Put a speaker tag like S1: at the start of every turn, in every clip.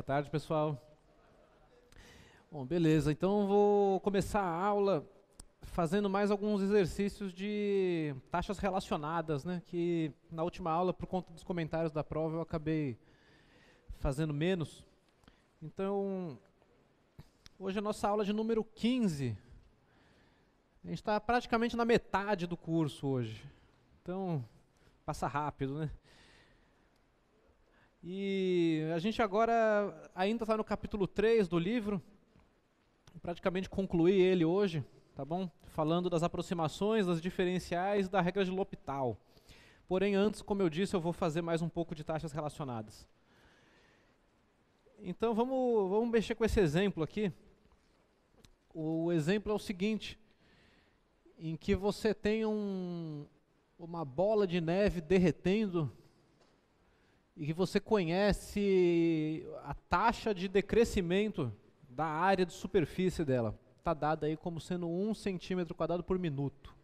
S1: tarde, pessoal. Bom, beleza. Então vou começar a aula fazendo mais alguns exercícios de taxas relacionadas, né? Que na última aula, por conta dos comentários da prova, eu acabei fazendo menos. Então, hoje é a nossa aula de número 15. A gente está praticamente na metade do curso hoje. Então, passa rápido, né? E a gente agora ainda está no capítulo 3 do livro. Praticamente concluí ele hoje, tá bom? Falando das aproximações, das diferenciais, da regra de L'Hopital. Porém, antes, como eu disse, eu vou fazer mais um pouco de taxas relacionadas. Então, vamos mexer com esse exemplo aqui. O exemplo é o seguinte, em que você tem uma bola de neve derretendo e que você conhece a taxa de decrescimento da área de superfície dela. Está dada aí como sendo 1 centímetro quadrado por minuto.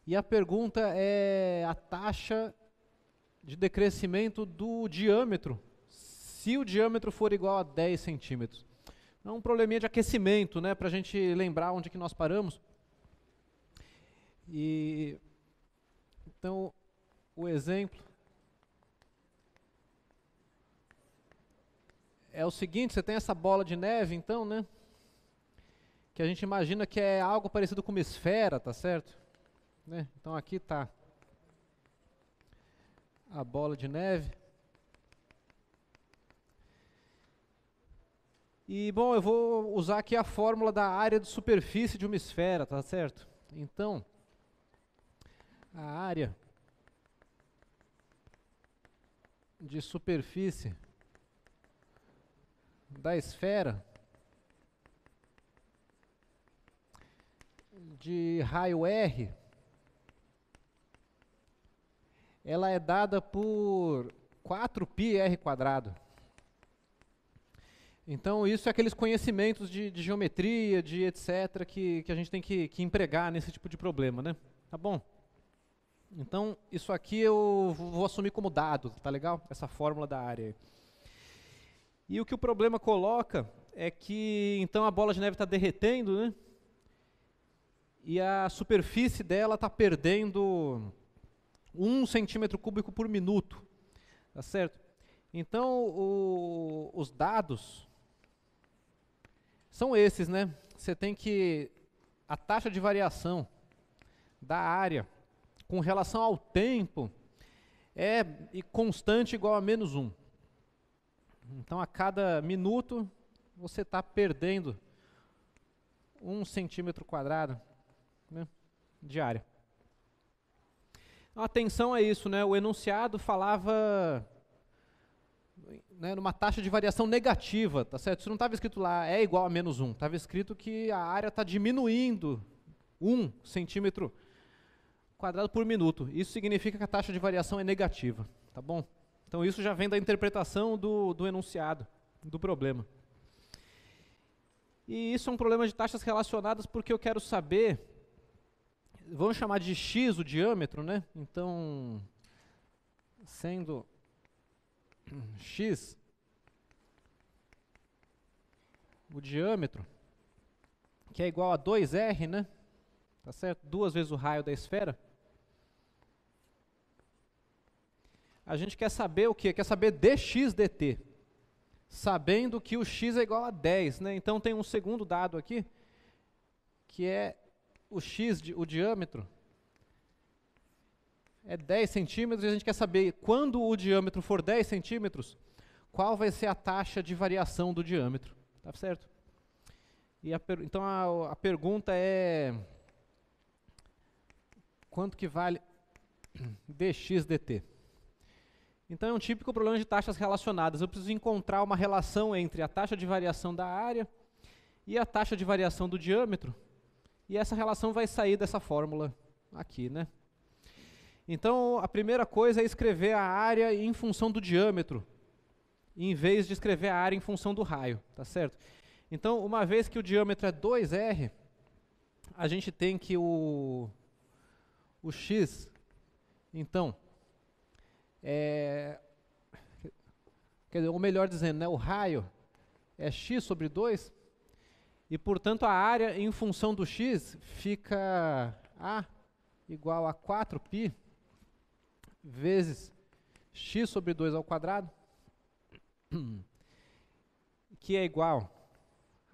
S1: E a pergunta é a taxa de decrescimento do diâmetro, se o diâmetro for igual a 10 centímetros. É um probleminha de aquecimento, né, para a gente lembrar onde que nós paramos. E então, o exemplo é o seguinte, você tem essa bola de neve, então, né? Que a gente imagina que é algo parecido com uma esfera, tá certo? Né? Então aqui está a bola de neve. E, bom, eu vou usar aqui a fórmula da área de superfície de uma esfera, tá certo? Então, a área de superfície da esfera de raio R, ela é dada por 4πr². Então, isso é aqueles conhecimentos de geometria, de etc., que a gente tem que empregar nesse tipo de problema, né? Tá bom? Então, isso aqui eu vou assumir como dado, tá legal? Essa fórmula da área. E o que o problema coloca é que, então, a bola de neve está derretendo, né? E a superfície dela está perdendo 1 centímetro cúbico por minuto, tá certo? Então, os dados são esses, né? Você tem que a taxa de variação da área com relação ao tempo é constante igual a -1. Então, a cada minuto, você está perdendo 1 centímetro², né, de área. Então, atenção a isso, né? O enunciado falava, né, numa taxa de variação negativa, tá certo? Isso não estava escrito lá, é igual a -1. Estava escrito que a área está diminuindo 1 centímetro² por minuto. Isso significa que a taxa de variação é negativa, tá bom? Então isso já vem da interpretação do enunciado, do problema. E isso é um problema de taxas relacionadas porque eu quero saber, vamos chamar de x o diâmetro, né? Então, sendo x o diâmetro, que é igual a 2r, né? Tá certo? 2 vezes o raio da esfera. A gente quer saber o quê? Quer saber dx dt, sabendo que o x é igual a 10, né? Então tem um segundo dado aqui, que é o x, o diâmetro, é 10 centímetros, e a gente quer saber, quando o diâmetro for 10 centímetros, qual vai ser a taxa de variação do diâmetro, tá certo? E então a pergunta é, quanto que vale dx dt? Então é um típico problema de taxas relacionadas. Eu preciso encontrar uma relação entre a taxa de variação da área e a taxa de variação do diâmetro. E essa relação vai sair dessa fórmula aqui, né? Então a primeira coisa é escrever a área em função do diâmetro, em vez de escrever a área em função do raio, tá certo? Então, uma vez que o diâmetro é 2r, a gente tem que o x, então, quer dizer, ou melhor dizendo, né, o raio é x sobre 2, e portanto a área em função do x fica A igual a 4π vezes x sobre 2 ao quadrado, que é igual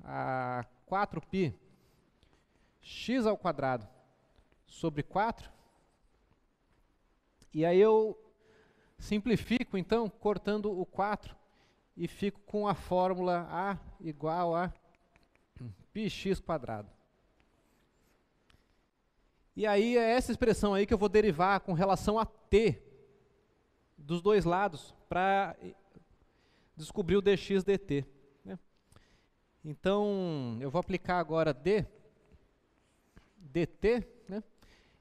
S1: a 4π x ao quadrado sobre 4. E aí eu simplifico, então, cortando o 4, e fico com a fórmula A igual a πx². E aí é essa expressão aí que eu vou derivar com relação a t dos dois lados para descobrir o dx dt, né? Então, eu vou aplicar agora dt, né?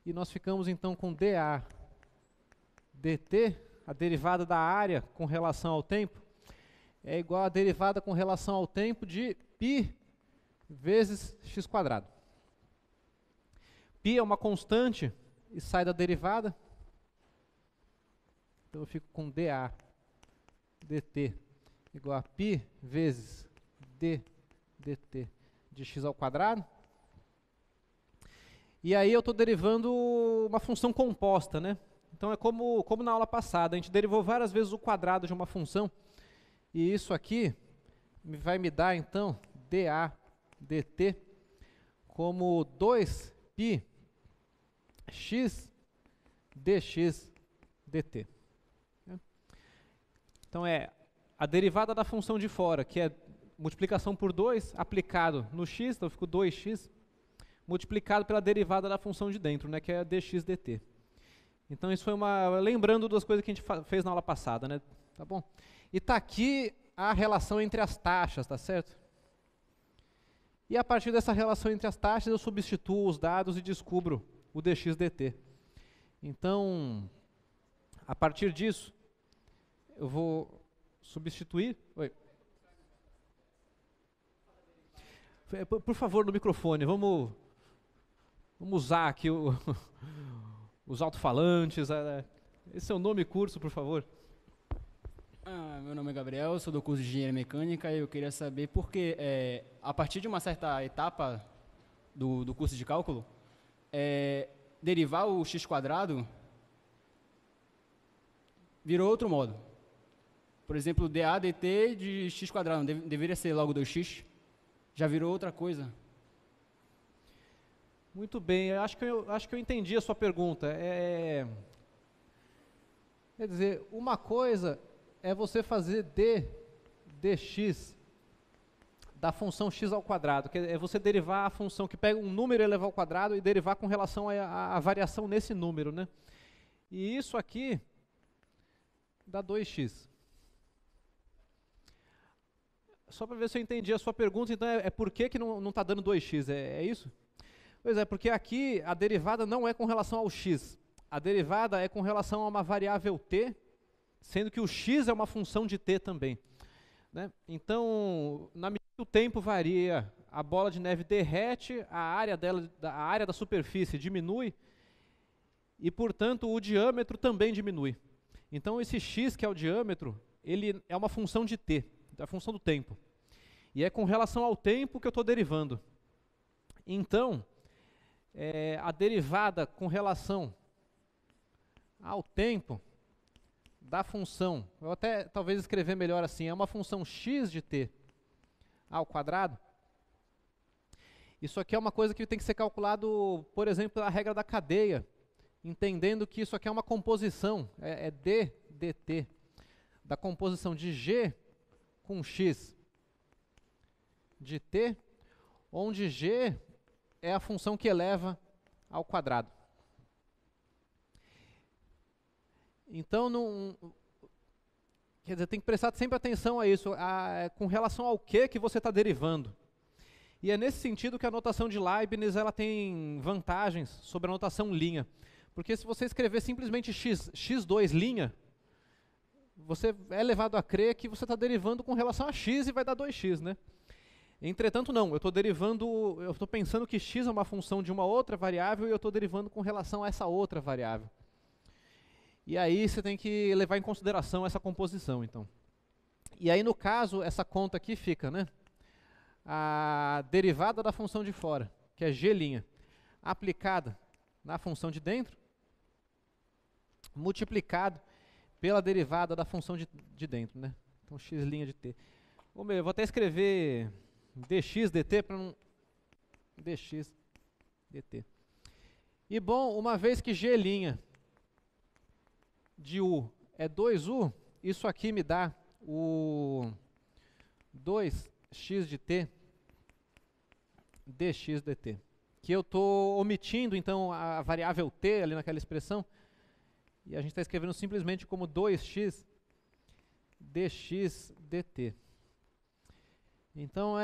S1: E nós ficamos então com dA dt, a derivada da área com relação ao tempo, é igual a derivada com relação ao tempo de π vezes x². Π é uma constante e sai da derivada, então eu fico com dA dt igual a π vezes d dt de x². E aí eu estou derivando uma função composta, né? Então é como na aula passada, a gente derivou várias vezes o quadrado de uma função, e isso aqui vai me dar então dA dt como 2π x dx dt. Então é a derivada da função de fora, que é multiplicação por 2, aplicado no x, então eu fico 2x, multiplicado pela derivada da função de dentro, né, que é a dx dt. Então isso foi lembrando das coisas que a gente fez na aula passada, né, tá bom? E está aqui a relação entre as taxas, tá certo? E a partir dessa relação entre as taxas eu substituo os dados e descubro o dx dt. Então, a partir disso, eu vou substituir... Oi. Por favor, no microfone, vamos usar aqui os alto-falantes. Esse é o nome curso, por favor.
S2: Meu nome é Gabriel, sou do curso de Engenharia Mecânica e eu queria saber por que, a partir de uma certa etapa do curso de cálculo, derivar o x² virou outro modo. Por exemplo, dA dt de x², não deveria ser logo 2x? Já virou outra coisa.
S1: Muito bem, acho que eu entendi a sua pergunta. Quer dizer, uma coisa é você fazer dx da função x², que é você derivar a função que pega um número e eleva ao quadrado e derivar com relação à variação nesse número, né? E isso aqui dá 2x. Só para ver se eu entendi a sua pergunta, então por que não está dando 2x, é isso? Pois é, porque aqui a derivada não é com relação ao x, a derivada é com relação a uma variável t, sendo que o x é uma função de t também, né? Então, na medida que o tempo varia, a bola de neve derrete, a área da superfície diminui, e portanto o diâmetro também diminui. Então esse x, que é o diâmetro, ele é uma função de t, é a função do tempo. E é com relação ao tempo que eu estou derivando. Então, a derivada com relação ao tempo da função, eu até talvez escrever melhor assim, é uma função x de t ao quadrado. Isso aqui é uma coisa que tem que ser calculado, por exemplo, pela regra da cadeia, entendendo que isso aqui é uma composição, d dt, da composição de g com x de t, onde g é a função que eleva ao quadrado. Então, quer dizer, tem que prestar sempre atenção a isso, com relação ao que você está derivando. E é nesse sentido que a notação de Leibniz ela tem vantagens sobre a notação linha. Porque se você escrever simplesmente x2', você é levado a crer que você está derivando com relação a x e vai dar 2x, né? Entretanto, não, eu estou pensando que x é uma função de uma outra variável e eu estou derivando com relação a essa outra variável. E aí você tem que levar em consideração essa composição, então. E aí, no caso, essa conta aqui fica, né? A derivada da função de fora, que é g', aplicada na função de dentro, multiplicado pela derivada da função de dentro, né? Então, x' de t. Eu vou até escrever dx dt para não... dx dt. E, bom, uma vez que g' de u é 2u, isso aqui me dá o 2x de t dx dt. Que eu estou omitindo, então, a variável t ali naquela expressão, e a gente está escrevendo simplesmente como 2x dx dt. Então,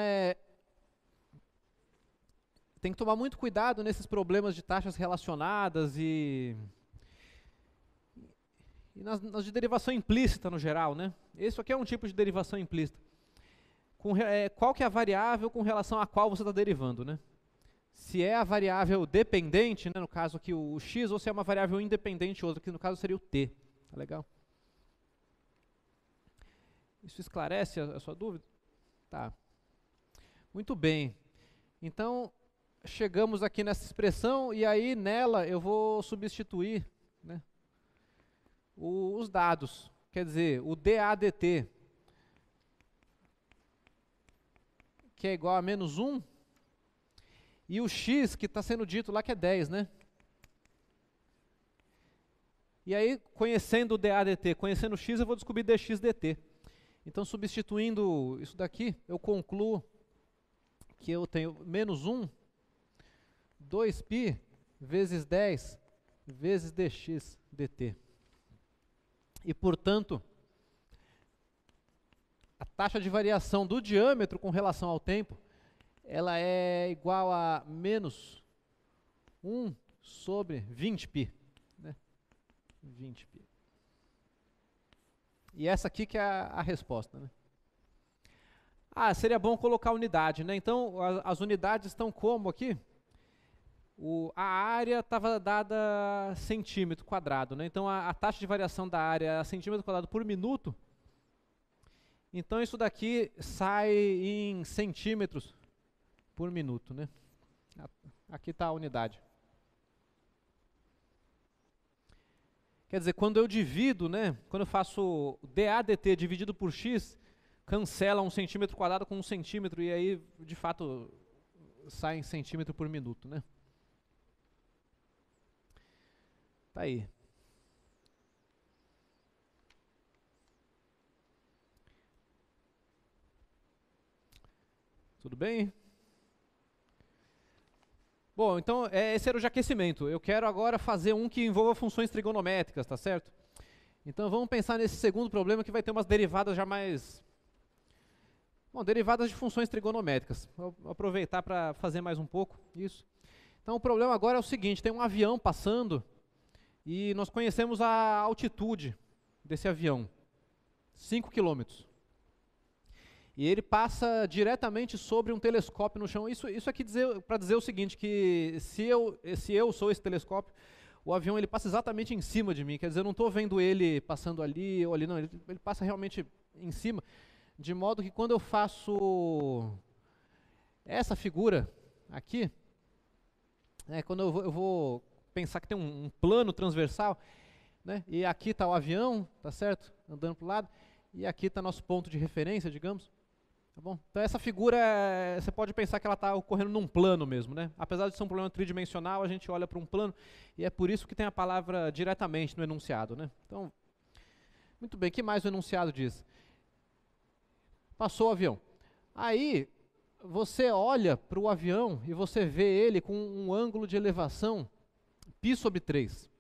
S1: tem que tomar muito cuidado nesses problemas de taxas relacionadas e nas de derivação implícita no geral, né? Esse aqui é um tipo de derivação implícita. Qual que é a variável com relação a qual você está derivando, né? Se é a variável dependente, né, no caso aqui o x, ou se é uma variável independente outra, que no caso seria o t. Tá legal? Isso esclarece a sua dúvida? Tá. Muito bem. Então, chegamos aqui nessa expressão e aí nela eu vou substituir, né, os dados. Quer dizer, o dA dt, que é igual a menos 1, e o x que está sendo dito lá que é 10, né? E aí, conhecendo o dA dt, conhecendo o x, eu vou descobrir dx dt. Então, substituindo isso daqui, eu concluo que eu tenho menos 1, 2π vezes 10 vezes dx dt. E, portanto, a taxa de variação do diâmetro com relação ao tempo, ela é igual a menos 1 sobre 20π. Né? 20π. E essa aqui que é a resposta. Né? Seria bom colocar unidade. Né? Então, as unidades estão como aqui? A área estava dada centímetro quadrado. Né? Então, a taxa de variação da área é centímetro quadrado por minuto. Então, isso daqui sai em centímetros por minuto. Né? Aqui está a unidade. Quer dizer, quando eu divido, né, quando eu faço dA dt dividido por x, cancela 1 centímetro quadrado com 1 centímetro, e aí, de fato, sai em centímetro por minuto. Né? Tá aí. Tudo bem? Bom, então esse era o de aquecimento. Eu quero agora fazer um que envolva funções trigonométricas, tá certo? Então vamos pensar nesse segundo problema que vai ter umas derivadas já mais... Bom, derivadas de funções trigonométricas. Vou aproveitar para fazer mais um pouco isso. Então o problema agora é o seguinte, tem um avião passando e nós conhecemos a altitude desse avião, 5 quilômetros. E ele passa diretamente sobre um telescópio no chão. Isso aqui para dizer o seguinte, que se eu sou esse telescópio, o avião ele passa exatamente em cima de mim. Quer dizer, eu não estou vendo ele passando ali ou ali, não. Ele passa realmente em cima, de modo que quando eu faço essa figura aqui, quando eu vou pensar que tem um plano transversal, né, e aqui está o avião, tá certo? Andando para o lado, e aqui está nosso ponto de referência, digamos. Tá bom? Então essa figura, você pode pensar que ela está ocorrendo num plano mesmo, né? Apesar de ser um problema tridimensional, a gente olha para um plano, e é por isso que tem a palavra diretamente no enunciado, né? Então, muito bem, o que mais o enunciado diz? Passou o avião. Aí, você olha para o avião e você vê ele com um ângulo de elevação π sobre 3.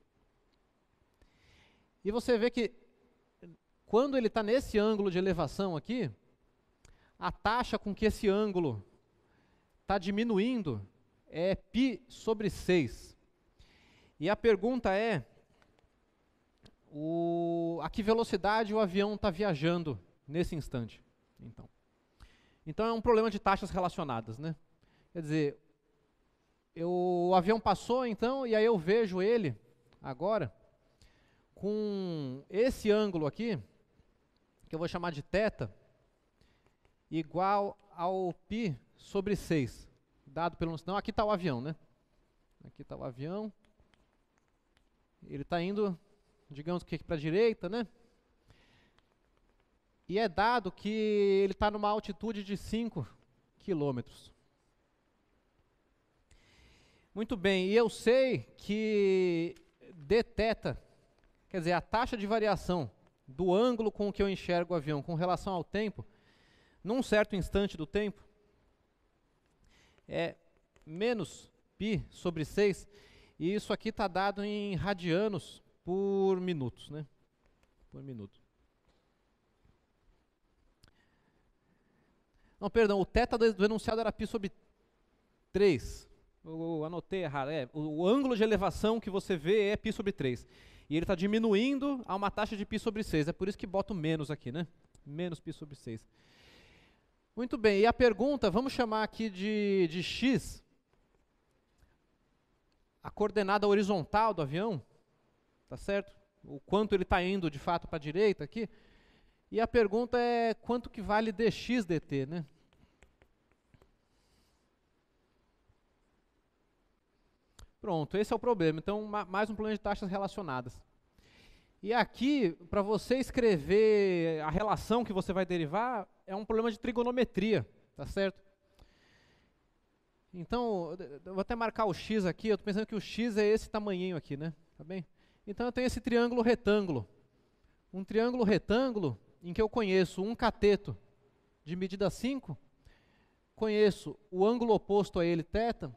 S1: E você vê que, quando ele está nesse ângulo de elevação aqui, a taxa com que esse ângulo está diminuindo é π sobre 6. E a pergunta é, a que velocidade o avião está viajando nesse instante? Então é um problema de taxas relacionadas, né? Quer dizer, o avião passou então, e aí eu vejo ele agora com esse ângulo aqui, que eu vou chamar de θ, igual ao π sobre 6, dado pelo... Não, aqui está o avião, né? Aqui está o avião. Ele está indo, digamos que para a direita, né? E é dado que ele está numa altitude de 5 quilômetros. Muito bem, e eu sei que dθ, quer dizer, a taxa de variação do ângulo com que eu enxergo o avião com relação ao tempo, num certo instante do tempo, é menos π sobre 6, e isso aqui está dado em radianos por minutos, né? Por minuto. Não, perdão, o θ do enunciado era π sobre 3. Eu anotei errado. O ângulo de elevação que você vê é π sobre 3. E ele está diminuindo a uma taxa de π sobre 6. É por isso que boto menos aqui, né? Menos π sobre 6. Muito bem, e a pergunta, vamos chamar aqui de x, a coordenada horizontal do avião, tá certo? O quanto ele está indo de fato para a direita aqui. E a pergunta é quanto que vale dx dt, né? Pronto, esse é o problema. Então, mais um problema de taxas relacionadas. E aqui, para você escrever a relação que você vai derivar, é um problema de trigonometria, tá certo? Então, eu vou até marcar o x aqui, eu estou pensando que o x é esse tamanhinho aqui, né? Tá bem? Então, eu tenho esse triângulo retângulo. Um triângulo retângulo em que eu conheço um cateto de medida 5, conheço o ângulo oposto a ele, θ,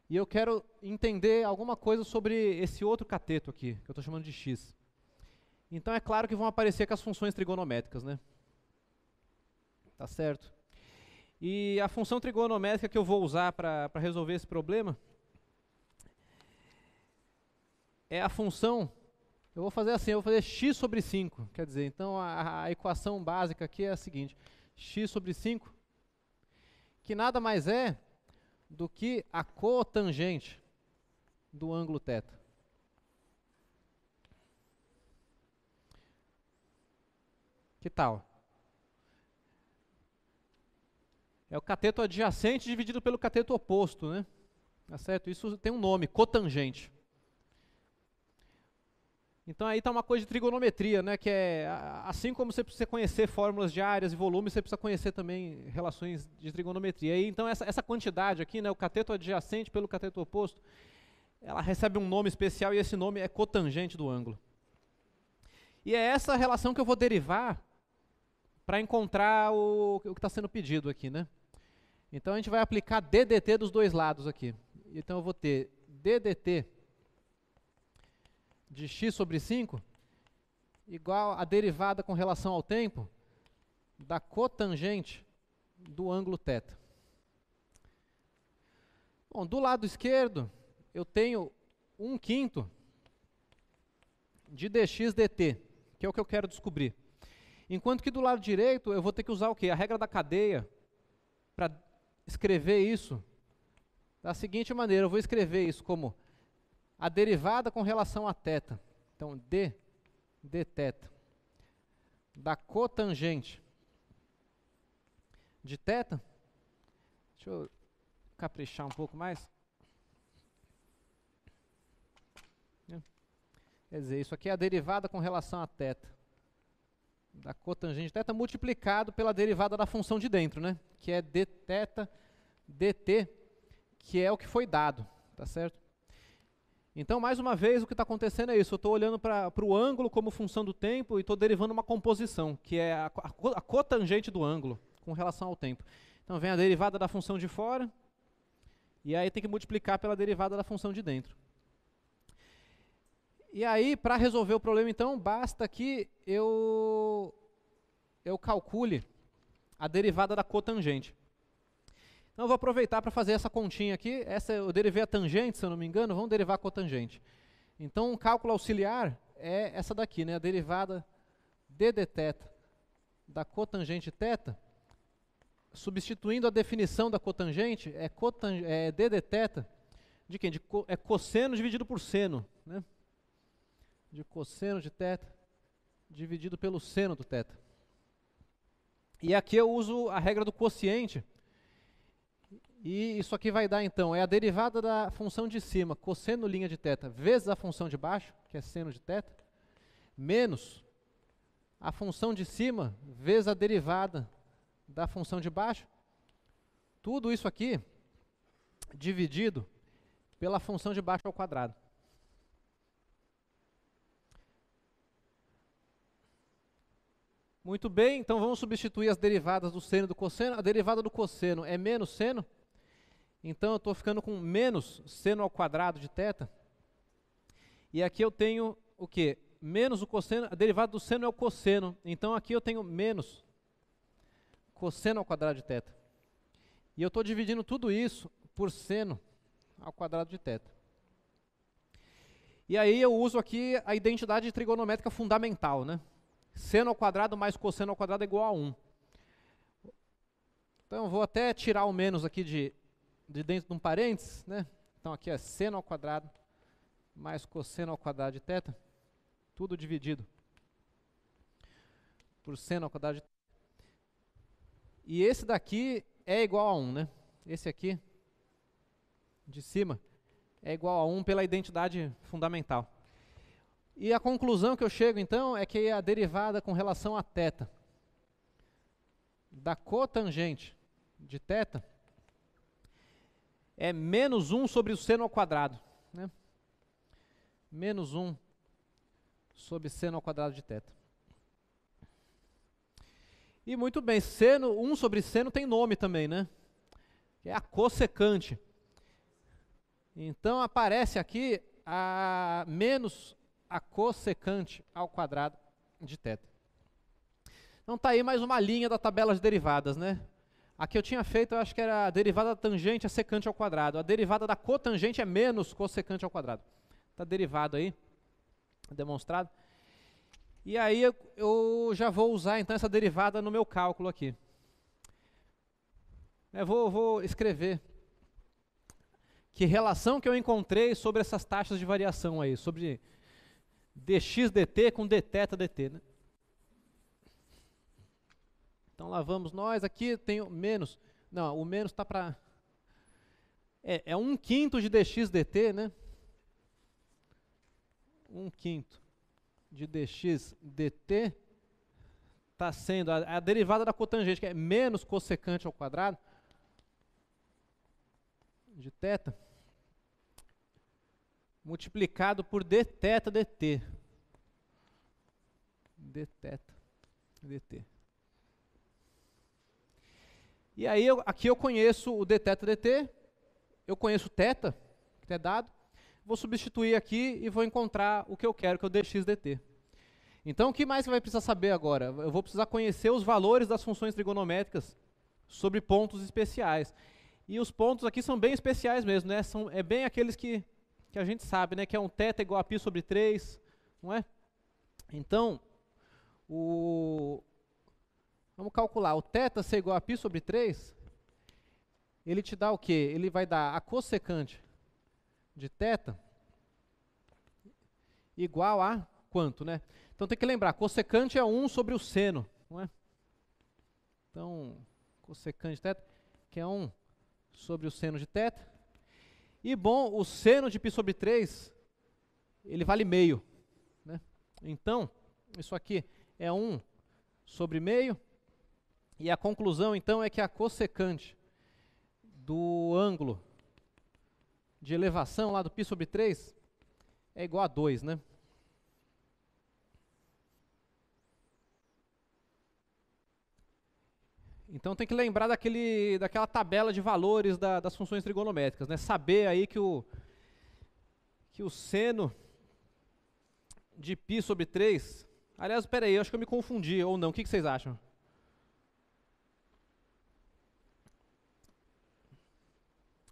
S1: e eu quero entender alguma coisa sobre esse outro cateto aqui, que eu estou chamando de x. Então é claro que vão aparecer com as funções trigonométricas, né? Tá certo? E a função trigonométrica que eu vou usar para resolver esse problema é a função, eu vou fazer assim, eu vou fazer x sobre 5, quer dizer, então a equação básica aqui é a seguinte, x sobre 5, que nada mais é do que a cotangente do ângulo θ. Que tal? É o cateto adjacente dividido pelo cateto oposto, né? Tá certo? Isso tem um nome, cotangente. Então aí está uma coisa de trigonometria, né? Que é, assim como você precisa conhecer fórmulas de áreas e volumes, você precisa conhecer também relações de trigonometria. E então essa quantidade aqui, né? O cateto adjacente pelo cateto oposto, ela recebe um nome especial e esse nome é cotangente do ângulo. E é essa relação que eu vou derivar para encontrar o que está sendo pedido aqui, né? Então a gente vai aplicar ddt dos dois lados aqui. Então eu vou ter ddt de x sobre 5 igual a derivada com relação ao tempo da cotangente do ângulo θ. Bom, do lado esquerdo eu tenho 1/5 de dx dt, que é o que eu quero descobrir. Enquanto que do lado direito eu vou ter que usar o quê? A regra da cadeia para escrever isso da seguinte maneira. Eu vou escrever isso como a derivada com relação a θ. Então, dθ da cotangente de θ. Deixa eu caprichar um pouco mais. Quer dizer, isso aqui é a derivada com relação a θ da cotangente de θ multiplicado pela derivada da função de dentro, né? Que é dθ dt, que é o que foi dado, tá certo? Então, mais uma vez, o que está acontecendo é isso. Eu estou olhando para o ângulo como função do tempo e estou derivando uma composição, que é a cotangente do ângulo com relação ao tempo. Então, vem a derivada da função de fora e aí tem que multiplicar pela derivada da função de dentro. E aí, para resolver o problema, então, basta que eu calcule a derivada da cotangente. Então, eu vou aproveitar para fazer essa continha aqui. Eu derivei a tangente, se eu não me engano, vamos derivar a cotangente. Então, um cálculo auxiliar é essa daqui, né? A derivada d dθ da cotangente θ, substituindo a definição da cotangente, é d dθ de quem? É cosseno dividido por seno, né? De cosseno de θ dividido pelo seno do θ. E aqui eu uso a regra do quociente. E isso aqui vai dar, então, é a derivada da função de cima, cosseno linha de θ, vezes a função de baixo, que é seno de θ, menos a função de cima, vezes a derivada da função de baixo. Tudo isso aqui dividido pela função de baixo ao quadrado. Muito bem, então vamos substituir as derivadas do seno e do cosseno. A derivada do cosseno é menos seno. Então eu estou ficando com menos seno ao quadrado de θ. E aqui eu tenho o quê? Menos o cosseno, a derivada do seno é o cosseno. Então aqui eu tenho menos cosseno ao quadrado de θ. E eu estou dividindo tudo isso por seno ao quadrado de θ. E aí eu uso aqui a identidade trigonométrica fundamental, né? Seno ao quadrado mais cosseno ao quadrado é igual a 1. Então eu vou até tirar o menos aqui de dentro de um parênteses, né? Então aqui é seno ao quadrado mais cosseno ao quadrado de θ, tudo dividido por seno ao quadrado de θ. E esse daqui é igual a 1, né? Esse aqui, de cima, é igual a 1 pela identidade fundamental. E a conclusão que eu chego, então, é que a derivada com relação a θ da cotangente de θ é menos 1 sobre o seno ao quadrado, né? Menos 1 sobre seno ao quadrado de θ. E muito bem, seno, 1 sobre seno tem nome também, né? É a cossecante. Então aparece aqui a menos a cossecante ao quadrado de θ. Então está aí mais uma linha da tabela de derivadas, né? Aqui eu tinha feito, eu acho que era a derivada da tangente a secante ao quadrado. A derivada da cotangente é menos cossecante ao quadrado. Está derivado aí, demonstrado. E aí eu já vou usar então essa derivada no meu cálculo aqui. Eu vou escrever que relação que eu encontrei sobre essas taxas de variação aí, sobre dx dt com dθ dt, né? Então lá vamos nós, aqui tem o menos, não, o menos está para, é 1/5 de dx dt, né? 1/5 de dx dt está sendo a derivada da cotangente, que é menos cossecante ao quadrado de θ, multiplicado por dθ dt. dθ dt. E aí, aqui eu conheço o dθ dt, eu conheço θ, que é dado, vou substituir aqui e vou encontrar o que eu quero, que é o dx dt. Então, o que mais você vai precisar saber agora? Eu vou precisar conhecer os valores das funções trigonométricas sobre pontos especiais. E os pontos aqui são bem especiais mesmo, né? É bem aqueles que a gente sabe, né? Que é um θ igual a π sobre 3, não é? Então, vamos calcular, o θ ser igual a π sobre 3, ele te dá o quê? Ele vai dar a cossecante de θ igual a quanto, né? Então tem que lembrar, cossecante é 1 sobre o seno, não é? Então, cossecante de θ, que é 1 sobre o seno de θ. E bom, o seno de π sobre 3, ele vale meio, né? Então, isso aqui é 1 sobre meio. E a conclusão, então, é que a cossecante do ângulo de elevação lá do π sobre 3 é igual a 2, né? Então tem que lembrar daquela tabela de valores das funções trigonométricas, né? Saber aí que o seno de π sobre 3... Aliás, espera aí, eu acho que eu me confundi, ou não. O que vocês acham?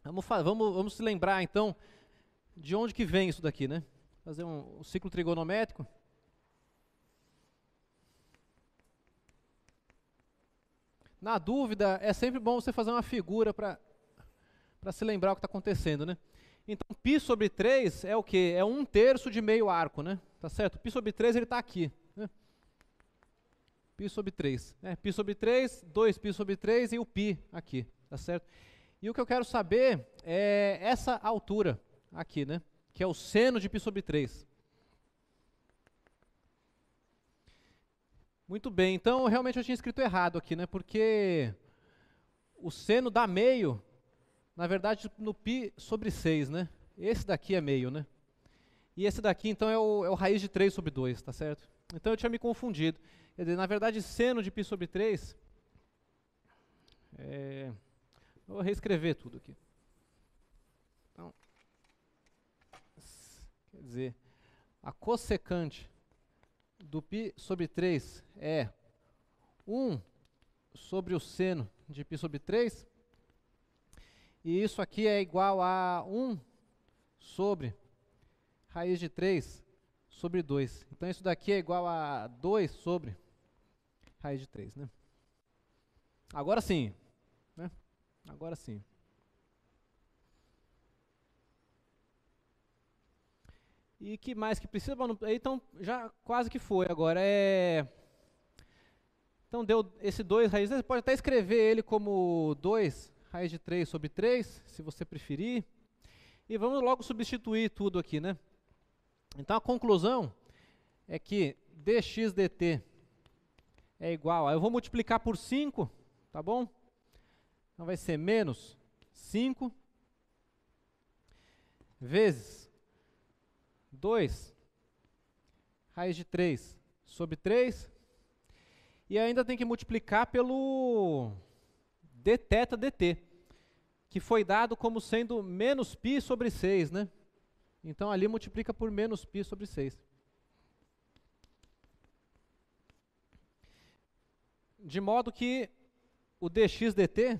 S1: Vamos se lembrar, então, de onde que vem isso daqui, né? Fazer um ciclo trigonométrico. Na dúvida, é sempre bom você fazer uma figura para se lembrar o que está acontecendo, né? Então, π sobre 3 é o quê? É 1/3 de meio arco, né? Tá certo? Π sobre 3 ele está aqui, né? π sobre 3. Π sobre 3, 2π sobre 3 e o π aqui, tá certo? E o que eu quero saber é essa altura aqui, né? Que é o seno de π sobre 3. Muito bem, então realmente eu tinha escrito errado aqui, né? Porque o seno dá meio, na verdade, no π sobre 6, né? Esse daqui é meio, né? E esse daqui, então, é o raiz de 3 sobre 2, tá certo? Então eu tinha me confundido. Quer dizer, na verdade, seno de π sobre 3... vou reescrever tudo aqui. Então, quer dizer, a cossecante do π sobre 3 é 1 sobre o seno de π sobre 3. E isso aqui é igual a 1 sobre raiz de 3 sobre 2. Então isso daqui é igual a 2 sobre raiz de 3, né? Agora sim, né? Agora sim. E que mais que precisa? Então já quase que foi agora. Então deu esse 2 raiz, você pode até escrever ele como 2 raiz de 3 sobre 3, se você preferir. E vamos logo substituir tudo aqui, né? Então a conclusão é que dx dt é igual a... Eu vou multiplicar por 5, tá bom? Então vai ser menos 5 vezes 2 raiz de 3 sobre 3. E ainda tem que multiplicar pelo dθ dt, que foi dado como sendo menos π sobre 6, né? Então ali multiplica por menos π sobre 6. De modo que o dx dt,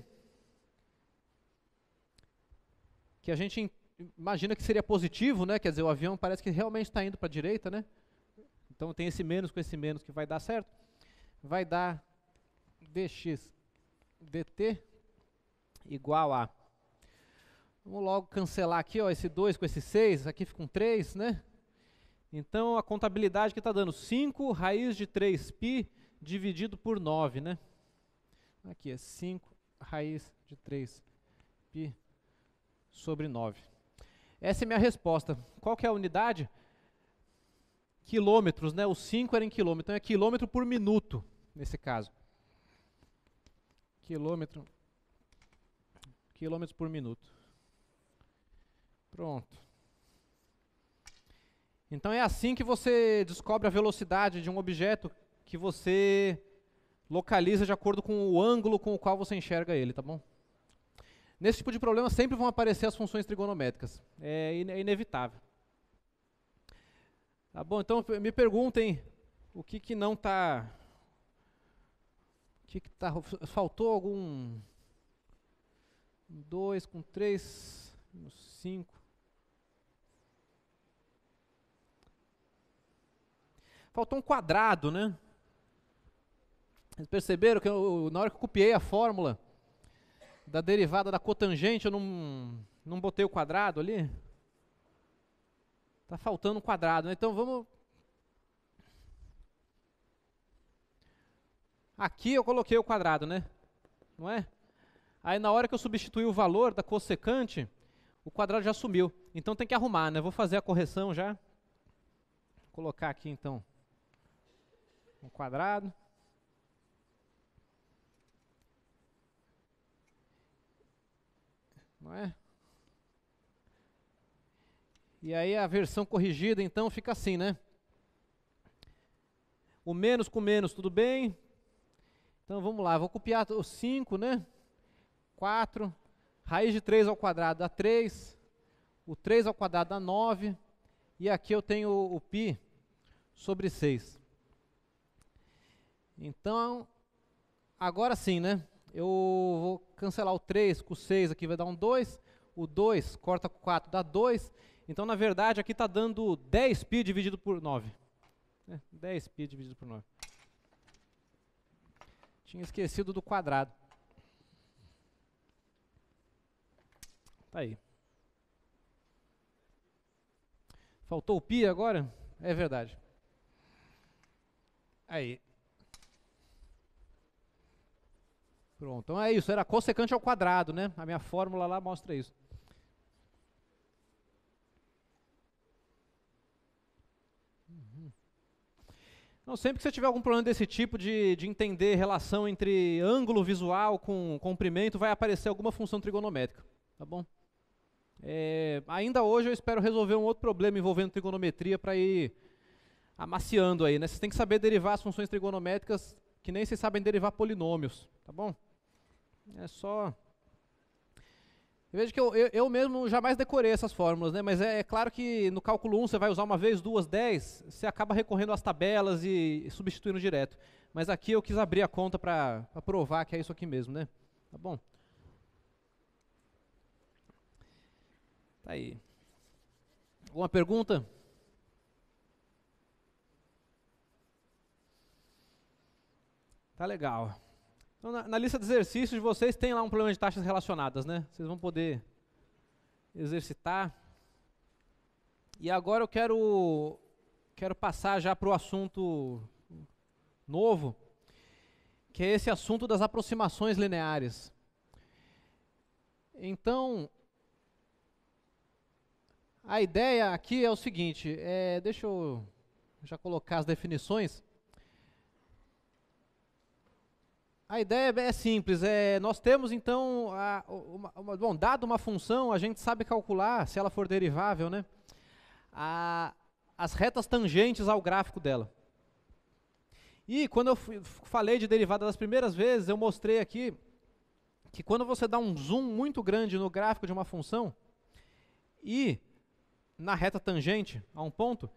S1: que a gente imagina que seria positivo, né? Quer dizer, o avião parece que realmente está indo para a direita, né? Então tem esse menos com esse menos que vai dar certo. Vai dar dx dt igual a... Vamos logo cancelar aqui, ó, esse 2 com esse 6, aqui fica um 3, né? Então a contabilidade que está dando 5 raiz de 3π dividido por 9, né? Aqui é 5 raiz de 3π sobre 9. Essa é a minha resposta. Qual que é a unidade? Quilômetros, né? O 5 era em quilômetro, então é quilômetro por minuto, nesse caso. Quilômetros por minuto. Pronto. Então é assim que você descobre a velocidade de um objeto que você localiza de acordo com o ângulo com o qual você enxerga ele, tá bom? Nesse tipo de problema sempre vão aparecer as funções trigonométricas. É inevitável. Tá bom? Então me perguntem o que não está... Faltou algum... 2 com 3, 5... Faltou um quadrado, né? Vocês perceberam que na hora que eu copiei a fórmula da derivada da cotangente, eu não botei o quadrado ali? Está faltando um quadrado, né? Então vamos... Aqui eu coloquei o quadrado, né? Não é? Aí na hora que eu substituir o valor da cossecante, o quadrado já sumiu. Então tem que arrumar, né? Vou fazer a correção já. Vou colocar aqui então um quadrado. Não é? E aí a versão corrigida então fica assim, né? O menos com menos, tudo bem? Então vamos lá, vou copiar o 5, né? 4, raiz de 3 ao quadrado dá 3, o 3 ao quadrado dá 9, e aqui eu tenho o π sobre 6. Então, agora sim, né? Eu vou cancelar o 3 com o 6, aqui vai dar um 2, o 2 corta com 4 dá 2, então na verdade aqui está dando 10π dividido por 9. 10π dividido por 9. Tinha esquecido do quadrado. Tá aí. Faltou o π agora? É verdade. Aí. Pronto, então é isso, era cossecante ao quadrado, né? A minha fórmula lá mostra isso. Então, sempre que você tiver algum problema desse tipo de entender relação entre ângulo visual com comprimento, vai aparecer alguma função trigonométrica, tá bom? Ainda hoje eu espero resolver um outro problema envolvendo trigonometria para ir amaciando aí, né? Vocês têm que saber derivar as funções trigonométricas que nem vocês sabem derivar polinômios, tá bom? É só... Veja que eu mesmo jamais decorei essas fórmulas, né? Mas é claro que no cálculo 1 você vai usar uma vez, duas, 10, você acaba recorrendo às tabelas e substituindo direto. Mas aqui eu quis abrir a conta para provar que é isso aqui mesmo, né? Tá bom? Tá aí. Alguma pergunta? Tá legal. Então, na lista de exercícios de vocês tem lá um problema de taxas relacionadas, né? Vocês vão poder exercitar. E agora eu quero passar já para o assunto novo, que é esse assunto das aproximações lineares. Então, a ideia aqui é o seguinte, deixa eu já colocar as definições. A ideia é simples, nós temos então, dado uma função, a gente sabe calcular, se ela for derivável, né, as retas tangentes ao gráfico dela. E quando eu falei de derivada das primeiras vezes, eu mostrei aqui que quando você dá um zoom muito grande no gráfico de uma função e na reta tangente a um ponto,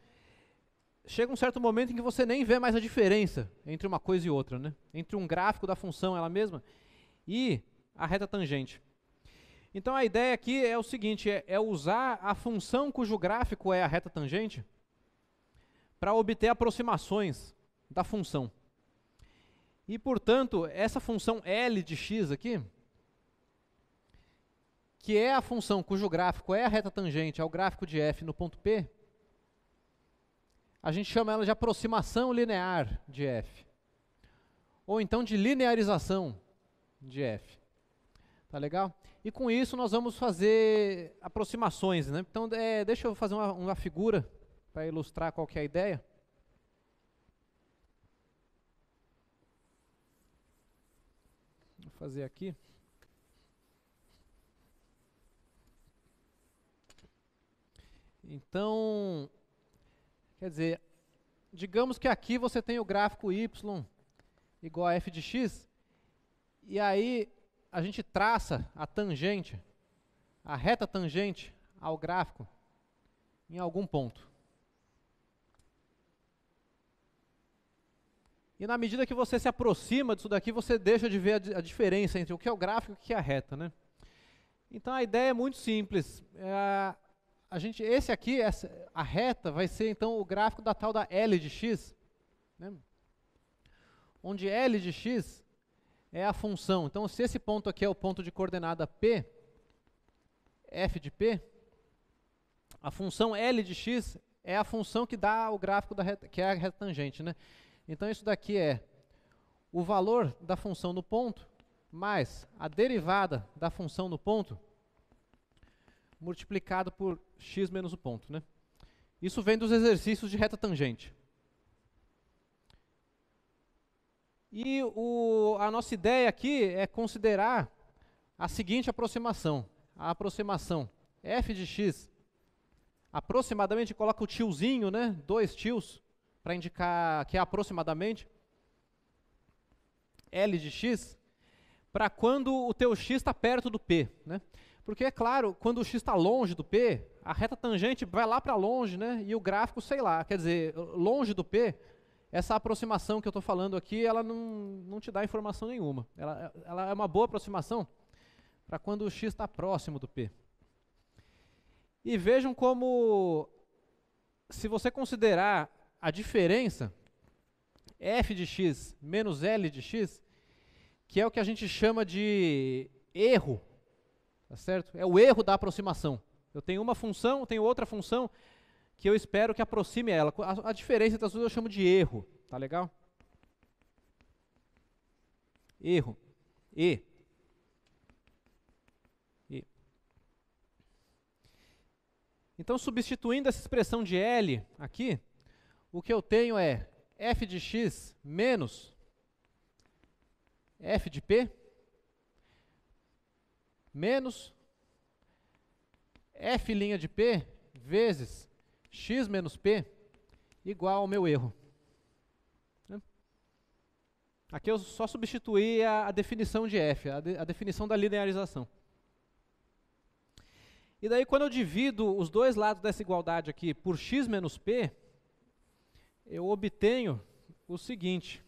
S1: chega um certo momento em que você nem vê mais a diferença entre uma coisa e outra, né? Entre um gráfico da função ela mesma e a reta tangente. Então a ideia aqui é o seguinte, é usar a função cujo gráfico é a reta tangente para obter aproximações da função. E portanto, essa função L de x aqui, que é a função cujo gráfico é a reta tangente ao gráfico de f no ponto P, a gente chama ela de aproximação linear de f. Ou então de linearização de f. Tá legal? E com isso nós vamos fazer aproximações, né? Então, deixa eu fazer uma figura para ilustrar qual que é a ideia. Vou fazer aqui. Então, quer dizer, digamos que aqui você tem o gráfico y igual a f de x, e aí a gente traça a tangente, a reta tangente ao gráfico em algum ponto. E na medida que você se aproxima disso daqui, você deixa de ver a diferença entre o que é o gráfico e o que é a reta, né? Então a ideia é muito simples. Esse aqui, a reta, vai ser então o gráfico da tal da L de x, né? Onde L de x é a função. Então, se esse ponto aqui é o ponto de coordenada P, f de P, a função L de x é a função que dá o gráfico da reta, que é a reta tangente, né? Então, isso daqui é o valor da função no ponto, mais a derivada da função no ponto, multiplicado por x menos o ponto, né? Isso vem dos exercícios de reta tangente. E a nossa ideia aqui é considerar a seguinte aproximação. A aproximação f de x, aproximadamente, coloca o tiozinho, né? 2 tios, para indicar que é aproximadamente. L de x, para quando o teu x está perto do P, né? Porque, é claro, quando o x está longe do P, a reta tangente vai lá para longe, né? E o gráfico, sei lá, quer dizer, longe do P, essa aproximação que eu estou falando aqui, ela não te dá informação nenhuma. Ela é uma boa aproximação para quando o x está próximo do P. E vejam como, se você considerar a diferença, f de x menos L de x, que é o que a gente chama de erro, tá certo? É o erro da aproximação. Eu tenho uma função, tenho outra função que eu espero que aproxime ela. A diferença entre as duas eu chamo de erro, tá legal? Erro. E. E. Então, substituindo essa expressão de L aqui, o que eu tenho é f de x menos f de p menos f' de p vezes x menos p igual ao meu erro. Aqui eu só substituí a definição de f, a definição da linearização. E daí quando eu divido os dois lados dessa igualdade aqui por x menos p, eu obtenho o seguinte.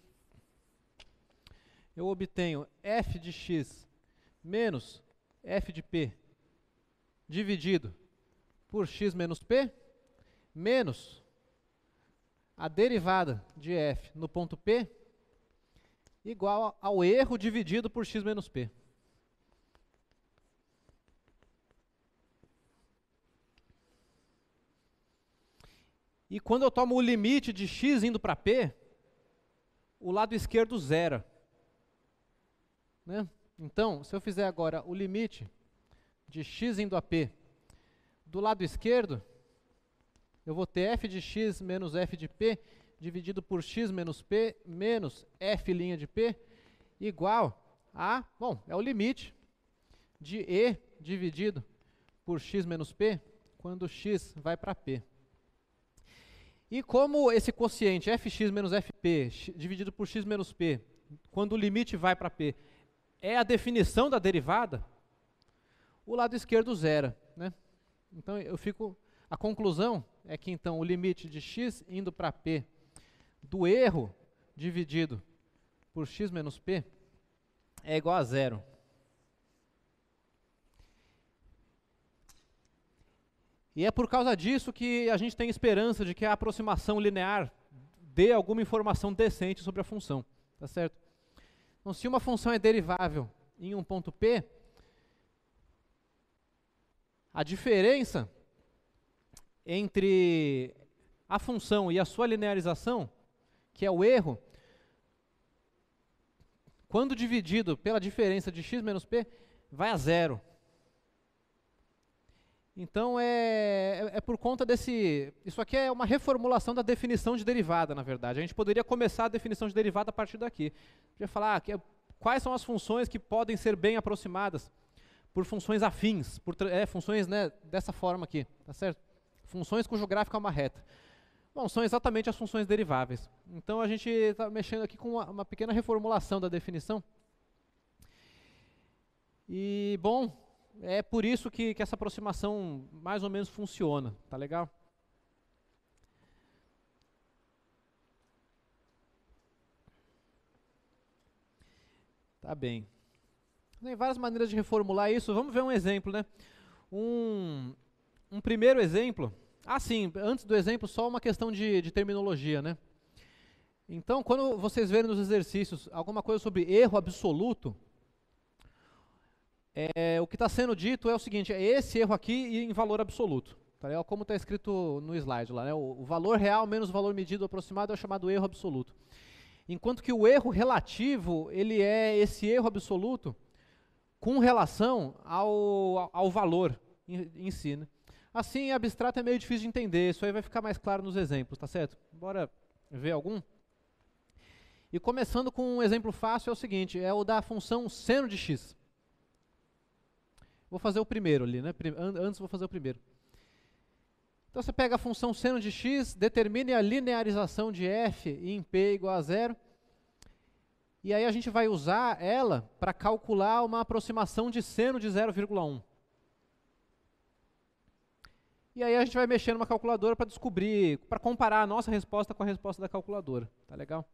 S1: Eu obtenho f de x menos f de p dividido por x menos p, menos a derivada de f no ponto P, igual ao erro dividido por x menos p. E quando eu tomo o limite de x indo para p, o lado esquerdo zera. Né? Então, se eu fizer agora o limite de x indo a p do lado esquerdo, eu vou ter f de x menos f de p dividido por x menos p menos f' de p igual a, bom, é o limite de e dividido por x menos p quando x vai para p. E como esse quociente fx menos fp dividido por x menos p, quando o limite vai para p, é a definição da derivada, o lado esquerdo zera. Né? Então a conclusão é que então o limite de x indo para p do erro dividido por x menos p é igual a zero. E é por causa disso que a gente tem esperança de que a aproximação linear dê alguma informação decente sobre a função. Tá certo? Então, se uma função é derivável em um ponto P, a diferença entre a função e a sua linearização, que é o erro, quando dividido pela diferença de x menos p, vai a zero. Então, é por conta desse... Isso aqui é uma reformulação da definição de derivada, na verdade. A gente poderia começar a definição de derivada a partir daqui. Podia falar quais são as funções que podem ser bem aproximadas por funções afins, funções, né, dessa forma aqui, tá certo? Funções cujo gráfico é uma reta. Bom, são exatamente as funções deriváveis. Então, a gente está mexendo aqui com uma pequena reformulação da definição. E, bom... É por isso que essa aproximação mais ou menos funciona, tá legal? Tá bem. Tem várias maneiras de reformular isso, vamos ver um exemplo, né? Um primeiro exemplo, sim, antes do exemplo, só uma questão de terminologia, né? Então, quando vocês verem nos exercícios alguma coisa sobre erro absoluto, o que está sendo dito é o seguinte, é esse erro aqui em valor absoluto, tá legal? Como está escrito no slide lá, né? O valor real menos o valor medido aproximado é o chamado erro absoluto. Enquanto que o erro relativo, ele é esse erro absoluto com relação ao valor em si. Né? Assim, abstrato é meio difícil de entender, isso aí vai ficar mais claro nos exemplos, tá certo? Bora ver algum? E começando com um exemplo fácil, é o seguinte, é o da função seno de x. Vou fazer o primeiro ali, né? Antes vou fazer o primeiro. Então você pega a função seno de x, determine a linearização de f em p igual a zero. E aí a gente vai usar ela para calcular uma aproximação de seno de 0,1. E aí a gente vai mexer numa calculadora para descobrir, para comparar a nossa resposta com a resposta da calculadora. Tá legal?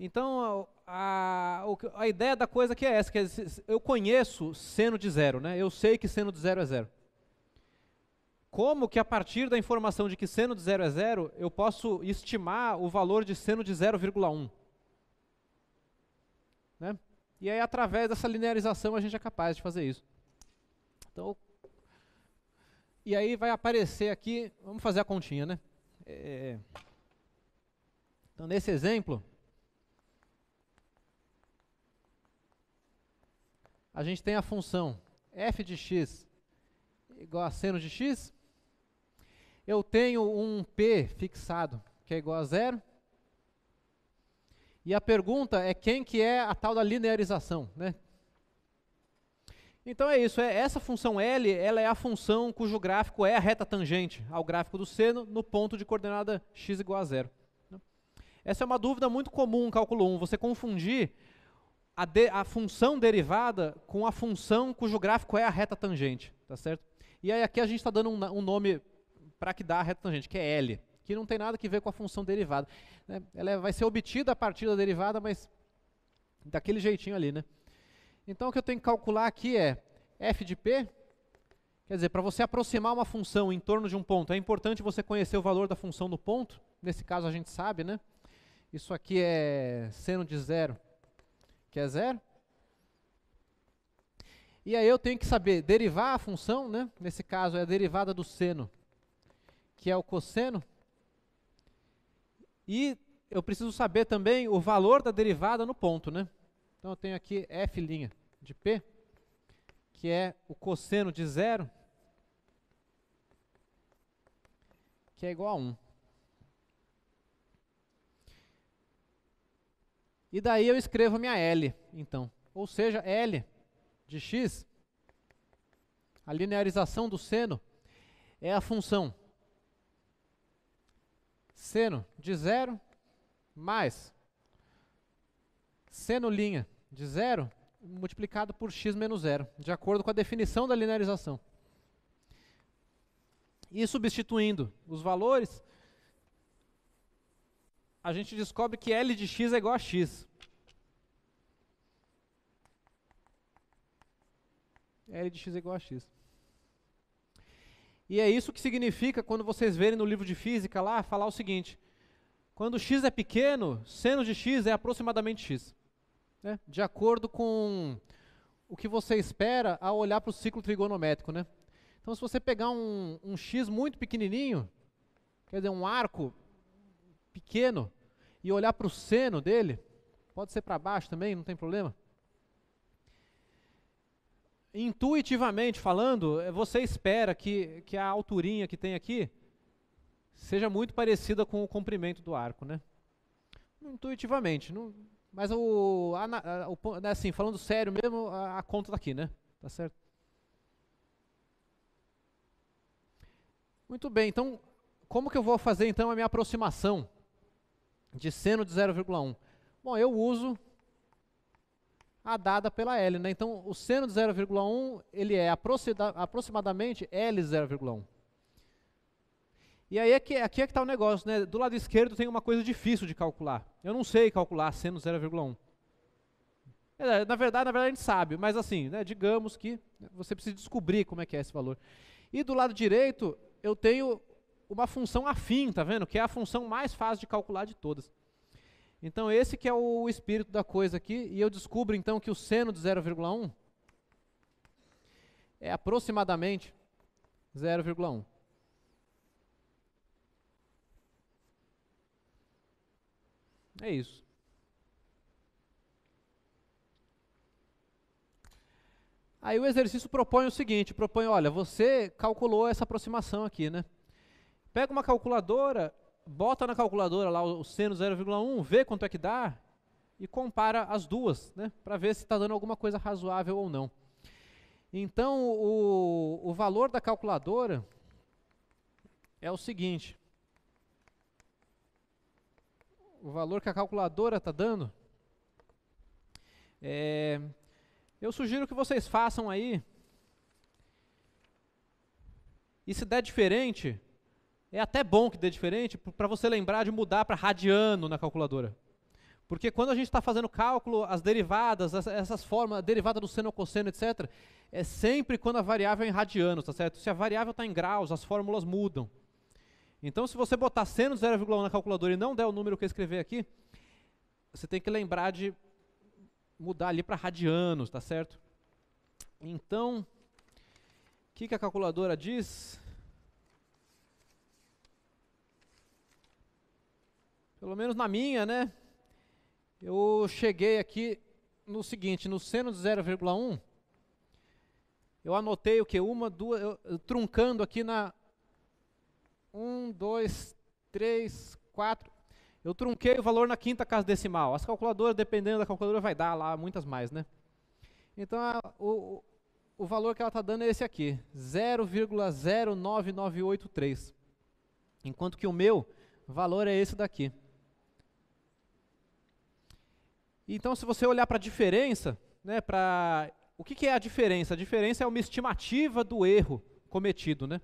S1: Então, a ideia da coisa aqui é essa, que eu conheço seno de zero, né? Eu sei que seno de zero é zero. Como que a partir da informação de que seno de zero é zero, eu posso estimar o valor de seno de 0,1? Né? E aí, através dessa linearização, a gente é capaz de fazer isso. Então, e aí vai aparecer aqui, vamos fazer a continha, né? Então, nesse exemplo... a gente tem a função f de x igual a seno de x. Eu tenho um p fixado, que é igual a 0. E a pergunta é quem que é a tal da linearização, né? Então é isso, essa função L, ela é a função cujo gráfico é a reta tangente ao gráfico do seno no ponto de coordenada x igual a 0. Essa é uma dúvida muito comum em cálculo 1, você confundir a função derivada com a função cujo gráfico é a reta tangente, tá certo? E aí aqui a gente está dando um nome para que dá a reta tangente, que é L, que não tem nada a ver com a função derivada, né? Ela vai ser obtida a partir da derivada, mas daquele jeitinho ali, né? Então o que eu tenho que calcular aqui é f de p, quer dizer, para você aproximar uma função em torno de um ponto, é importante você conhecer o valor da função no ponto, nesse caso a gente sabe, né? Isso aqui é seno de 0, que é 0. E aí eu tenho que saber derivar a função, né? Nesse caso é a derivada do seno, que é o cosseno. E eu preciso saber também o valor da derivada no ponto, né? Então eu tenho aqui f' de p, que é o cosseno de 0, que é igual a 1. E daí eu escrevo a minha L, então. Ou seja, L de x, a linearização do seno, é a função seno de 0 mais seno' de 0 multiplicado por x menos 0, de acordo com a definição da linearização. E substituindo os valores, a gente descobre que L de x é igual a x. L de x é igual a x. E é isso que significa quando vocês verem no livro de física lá, falar o seguinte: quando x é pequeno, seno de x é aproximadamente x. Né? De acordo com o que você espera ao olhar para o ciclo trigonométrico, né? Então, se você pegar um x muito pequenininho, quer dizer, um arco pequeno, e olhar para o seno dele, pode ser para baixo também, não tem problema. Intuitivamente falando, você espera que a alturinha que tem aqui seja muito parecida com o comprimento do arco, né? Intuitivamente, não, mas assim, falando sério mesmo, a conta está aqui, né? Tá certo? Muito bem, então, como que eu vou fazer então a minha aproximação de seno de 0,1? Bom, eu uso a dada pela L, né? Então, o seno de 0,1, ele é aproximadamente L 0,1. E aí aqui é que está o negócio, né? Do lado esquerdo tem uma coisa difícil de calcular. Eu não sei calcular seno 0,1. Na verdade a gente sabe, mas assim, né, digamos que você precisa descobrir como é que é esse valor. E do lado direito, eu tenho uma função afim, tá vendo? Que é a função mais fácil de calcular de todas. Então esse que é o espírito da coisa aqui, e eu descubro então que o seno de 0,1 é aproximadamente 0,1. É isso. Aí o exercício propõe o seguinte, propõe, olha, você calculou essa aproximação aqui, né? Pega uma calculadora, bota na calculadora lá o seno 0,1, vê quanto é que dá e compara as duas, né? Para ver se está dando alguma coisa razoável ou não. Então, o valor da calculadora é o seguinte. O valor que a calculadora está dando, eu sugiro que vocês façam aí, e se der diferente, é até bom que dê diferente, para você lembrar de mudar para radiano na calculadora. Porque quando a gente está fazendo cálculo, as derivadas, essas formas, a derivada do seno, cosseno, etc., é sempre quando a variável é em radianos, tá certo? Se a variável está em graus, as fórmulas mudam. Então, se você botar seno 0,1 na calculadora e não der o número que eu escrevi aqui, você tem que lembrar de mudar ali para radianos, tá certo? Então, o que a calculadora diz? Pelo menos na minha, né? Eu cheguei aqui no seguinte, no seno de 0,1, Eu anotei o que? Uma, duas, eu truncando aqui na 1, 2, 3, 4. Eu trunquei o valor na quinta casa decimal. As calculadoras, dependendo da calculadora, vai dar lá muitas mais, né? Então, o valor que ela está dando é esse aqui, 0,09983. Enquanto que o meu valor é esse daqui. Então, se você olhar para a diferença, né, o que é a diferença? A diferença é uma estimativa do erro cometido, né?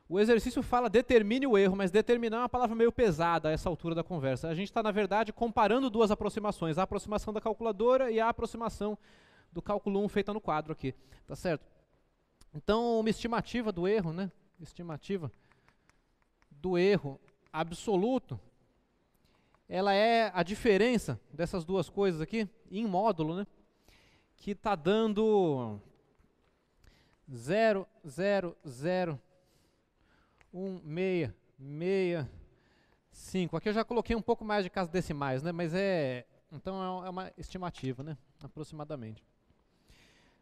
S1: O exercício fala determine o erro, mas determinar é uma palavra meio pesada a essa altura da conversa. A gente está, na verdade, comparando duas aproximações, a aproximação da calculadora e a aproximação do cálculo 1 feita no quadro aqui, tá certo? Então, uma estimativa do erro, né? Estimativa do erro absoluto, ela é a diferença dessas duas coisas aqui, em módulo, né? Que está dando 0,0016665. Aqui eu já coloquei um pouco mais de casas decimais, né? Mas então é uma estimativa, né? Aproximadamente.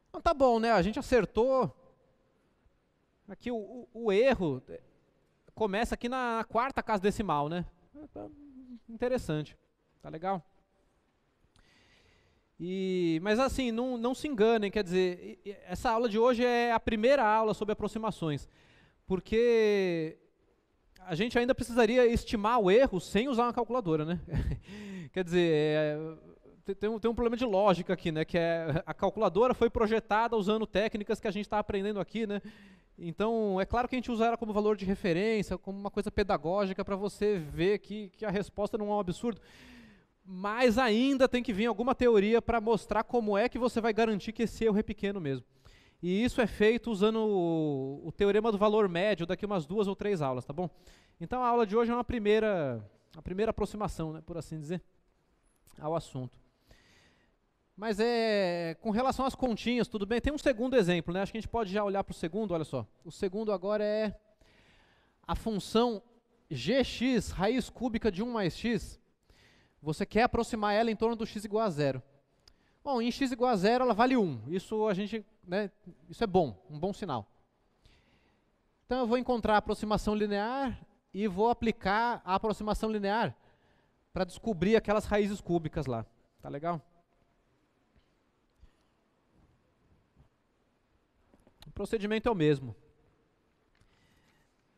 S1: Então tá bom, né? A gente acertou. Aqui o erro começa aqui na quarta casa decimal, né? Interessante. Tá legal? Mas assim, não se enganem, quer dizer, essa aula de hoje é a primeira aula sobre aproximações, porque a gente ainda precisaria estimar o erro sem usar uma calculadora, né? Quer dizer, tem um problema de lógica aqui, né? Que a calculadora foi projetada usando técnicas que a gente está aprendendo aqui, né? Então, é claro que a gente usa ela como valor de referência, como uma coisa pedagógica para você ver que a resposta não é um absurdo. Mas ainda tem que vir alguma teoria para mostrar como é que você vai garantir que esse erro é pequeno mesmo. E isso é feito usando o teorema do valor médio daqui umas 2 ou 3 aulas, tá bom? Então a aula de hoje é a primeira aproximação, né, por assim dizer, ao assunto. Mas com relação às continhas, tudo bem? Tem um segundo exemplo, né? Acho que a gente pode já olhar para o segundo, olha só. O segundo agora é a função gx, raiz cúbica de 1 mais x. Você quer aproximar ela em torno do x igual a 0. Bom, em x igual a 0 ela vale 1. Isso isso é bom, um bom sinal. Então eu vou encontrar a aproximação linear e vou aplicar a aproximação linear para descobrir aquelas raízes cúbicas lá. Tá legal? O procedimento é o mesmo.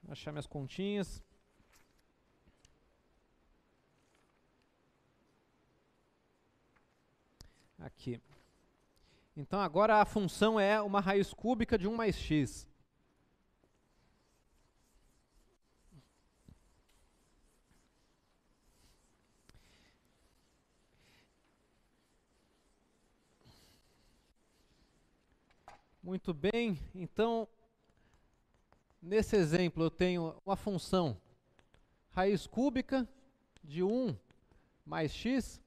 S1: Vou achar minhas continhas. Aqui. Então agora a função é uma raiz cúbica de 1 mais x. Muito bem, então nesse exemplo eu tenho uma função raiz cúbica de 1 mais x.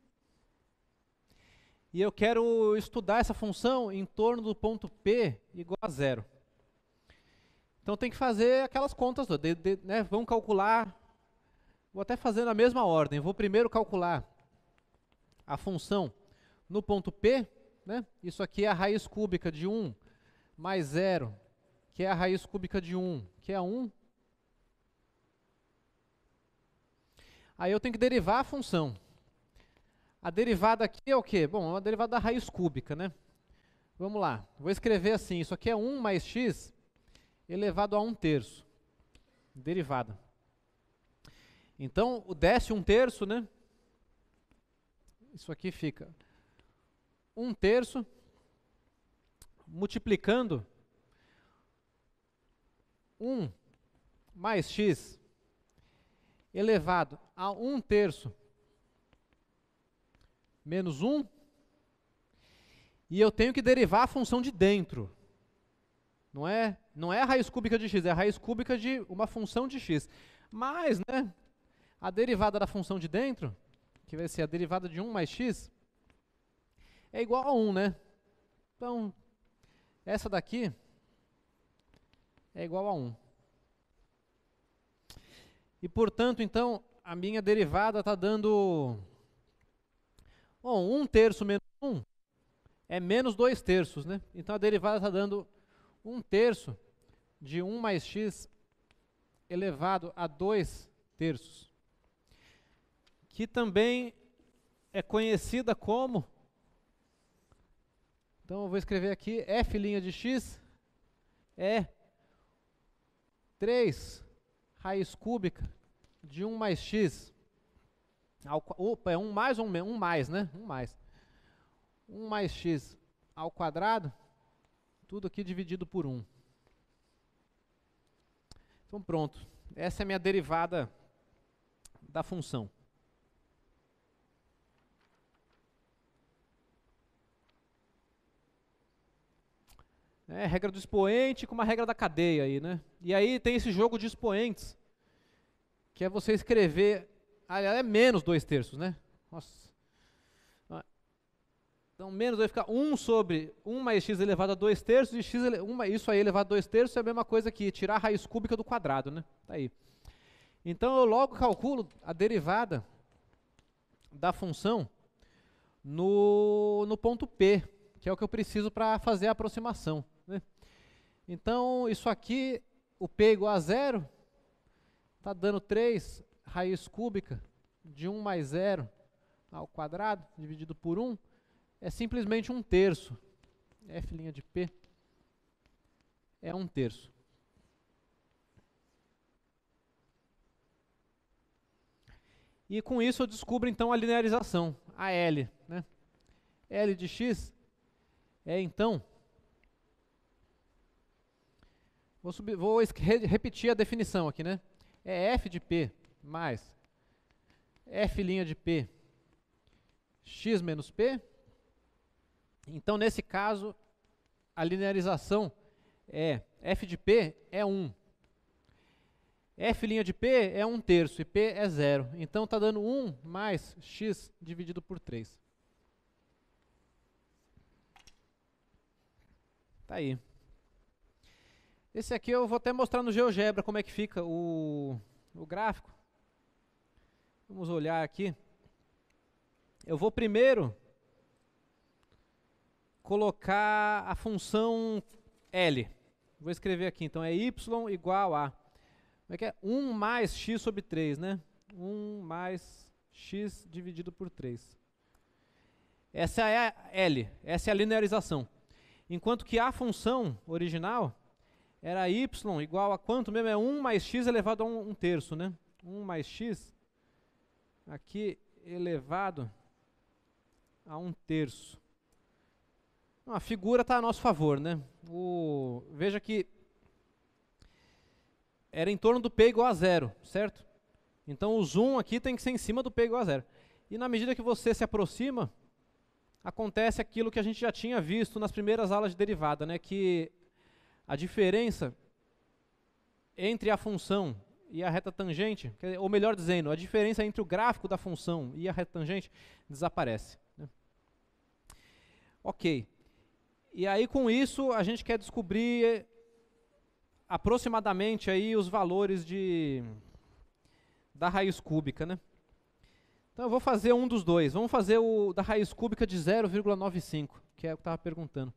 S1: E eu quero estudar essa função em torno do ponto P igual a 0. Então tem que fazer aquelas contas, né? Vamos calcular, vou até fazer na mesma ordem. Vou primeiro calcular a função no ponto P, né? Isso aqui é a raiz cúbica de 1 mais 0, que é a raiz cúbica de 1, que é 1. Aí eu tenho que derivar a função. A derivada aqui é o quê? Bom, é uma derivada da raiz cúbica, né? Vamos lá, vou escrever assim, isso aqui é 1 mais x elevado a 1/3. Derivada. Então, o desce 1/3, né? Isso aqui fica 1/3 multiplicando 1 mais x elevado a 1/3 menos 1, e eu tenho que derivar a função de dentro. Não é a raiz cúbica de x, é a raiz cúbica de uma função de x. Mas, né, a derivada da função de dentro, que vai ser a derivada de 1 mais x, é igual a 1, né? Então, essa daqui é igual a 1. E, portanto, então, a minha derivada está dando... Bom, 1/3 menos 1 é menos 2/3, né? Então a derivada está dando 1 terço de 1 mais x elevado a 2 terços, que também é conhecida como, então eu vou escrever aqui, f' de x é 3 raiz cúbica de 1 mais x, opa, é 1 mais ou 1 mais, né? 1 mais. 1 mais x ao quadrado, tudo aqui dividido por 1. Então pronto, essa é a minha derivada da função. É regra do expoente com uma regra da cadeia aí, né? E aí tem esse jogo de expoentes, que é você escrever, é menos 2 terços, né? Nossa. Então menos vai ficar 1 sobre 1 mais x elevado a 2 terços, e isso aí elevado a 2 terços é a mesma coisa que tirar a raiz cúbica do quadrado, né? Tá aí. Então eu logo calculo a derivada da função no ponto P, que é o que eu preciso para fazer a aproximação, né? Então isso aqui, o P igual a 0, está dando 3 raiz cúbica de 1 mais 0 ao quadrado, dividido por 1, é simplesmente 1 terço. F' de P é 1 terço. E com isso eu descubro então a linearização, a L, né? L de x é então, vou repetir a definição aqui, né? É f de P mais f' de P x menos P. Então, nesse caso, a linearização é f de P é 1. F' de P é 1 terço e P é 0. Então, está dando 1 mais x dividido por 3. Tá aí. Esse aqui eu vou até mostrar no GeoGebra como é que fica o gráfico. Vamos olhar aqui. Eu vou primeiro colocar a função L. Vou escrever aqui, então é y igual a, como é que é? 1 mais x sobre 3, né? 1 mais x dividido por 3. Essa é a L, essa é a linearização. Enquanto que a função original era y igual a quanto mesmo? É 1 mais x elevado a 1 terço, né? 1 mais x, aqui elevado a 1 terço. A figura está a nosso favor, né? Veja que era em torno do P igual a 0, certo? Então o zoom aqui tem que ser em cima do P igual a 0. E na medida que você se aproxima, acontece aquilo que a gente já tinha visto nas primeiras aulas de derivada, né? Que a diferença entre a função e a reta tangente, ou melhor dizendo, a diferença entre o gráfico da função e a reta tangente desaparece, né? Ok. E aí com isso a gente quer descobrir aproximadamente aí os valores da raiz cúbica, né? Então eu vou fazer um dos dois. Vamos fazer o da raiz cúbica de 0,95, que é o que eu estava perguntando.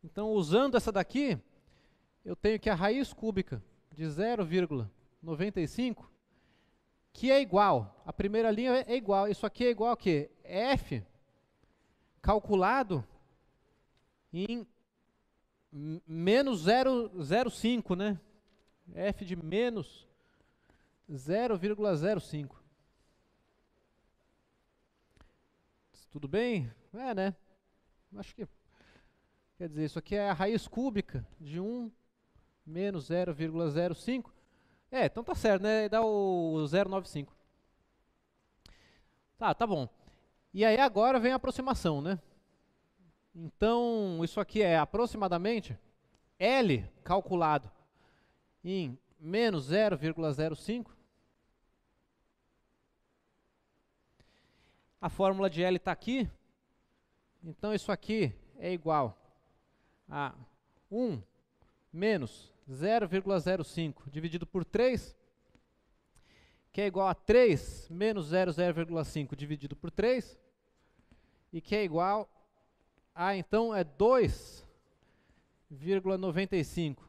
S1: Então usando essa daqui, eu tenho que a raiz cúbica de 0,95, que é igual, a primeira linha é igual, isso aqui é igual a quê? F calculado em menos 0,05, né? F de menos 0,05. Tudo bem? É, né? Acho que, quer dizer, isso aqui é a raiz cúbica de 1 menos 0,05. Então tá certo, né? Dá o 0,95. Tá bom. E aí agora vem a aproximação, né? Então, isso aqui é aproximadamente L calculado em menos 0,05. A fórmula de L está aqui. Então, isso aqui é igual a 1 menos 0,05 dividido por 3, que é igual a 3 menos 0,5 dividido por 3, e que é igual a, então, é 2,95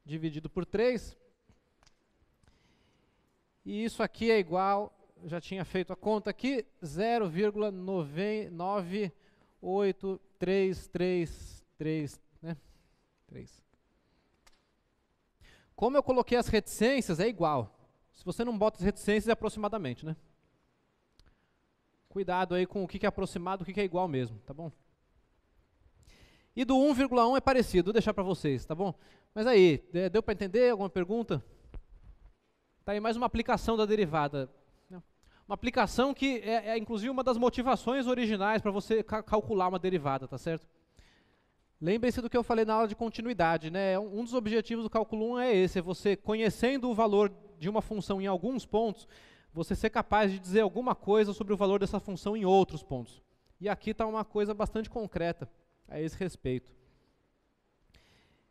S1: dividido por 3, e isso aqui é igual, já tinha feito a conta aqui, 0,98333, né? 3. Como eu coloquei as reticências, é igual. Se você não bota as reticências, é aproximadamente, né? Cuidado aí com o que é aproximado, o que é igual mesmo, tá bom? E do 1,1 é parecido, vou deixar para vocês, tá bom? Mas aí, deu para entender? Alguma pergunta? Tá aí mais uma aplicação da derivada. Uma aplicação que é inclusive uma das motivações originais para você calcular uma derivada, tá certo? Lembre-se do que eu falei na aula de continuidade, né? Um dos objetivos do cálculo 1 é esse, é você, conhecendo o valor de uma função em alguns pontos, você ser capaz de dizer alguma coisa sobre o valor dessa função em outros pontos. E aqui está uma coisa bastante concreta a esse respeito.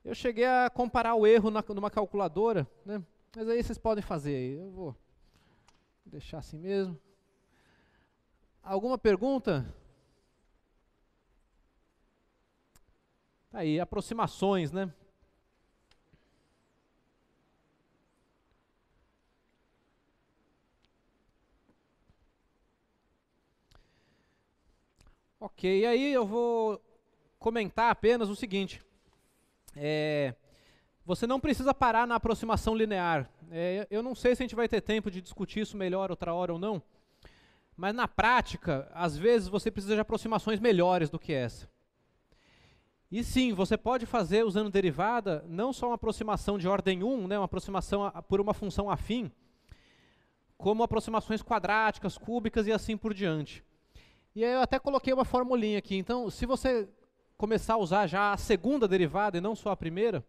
S1: Eu cheguei a comparar o erro numa calculadora, né? Mas aí vocês podem fazer, eu vou deixar assim mesmo. Alguma pergunta? Tá aí, aproximações, né? Ok, e aí eu vou comentar apenas o seguinte. Você não precisa parar na aproximação linear. Eu não sei se a gente vai ter tempo de discutir isso melhor outra hora ou não, mas na prática, às vezes você precisa de aproximações melhores do que essa. E sim, você pode fazer usando derivada, não só uma aproximação de ordem 1, né, uma aproximação por uma função afim, como aproximações quadráticas, cúbicas e assim por diante. E aí eu até coloquei uma formulinha aqui. Então, se você começar a usar já a segunda derivada e não só a primeira,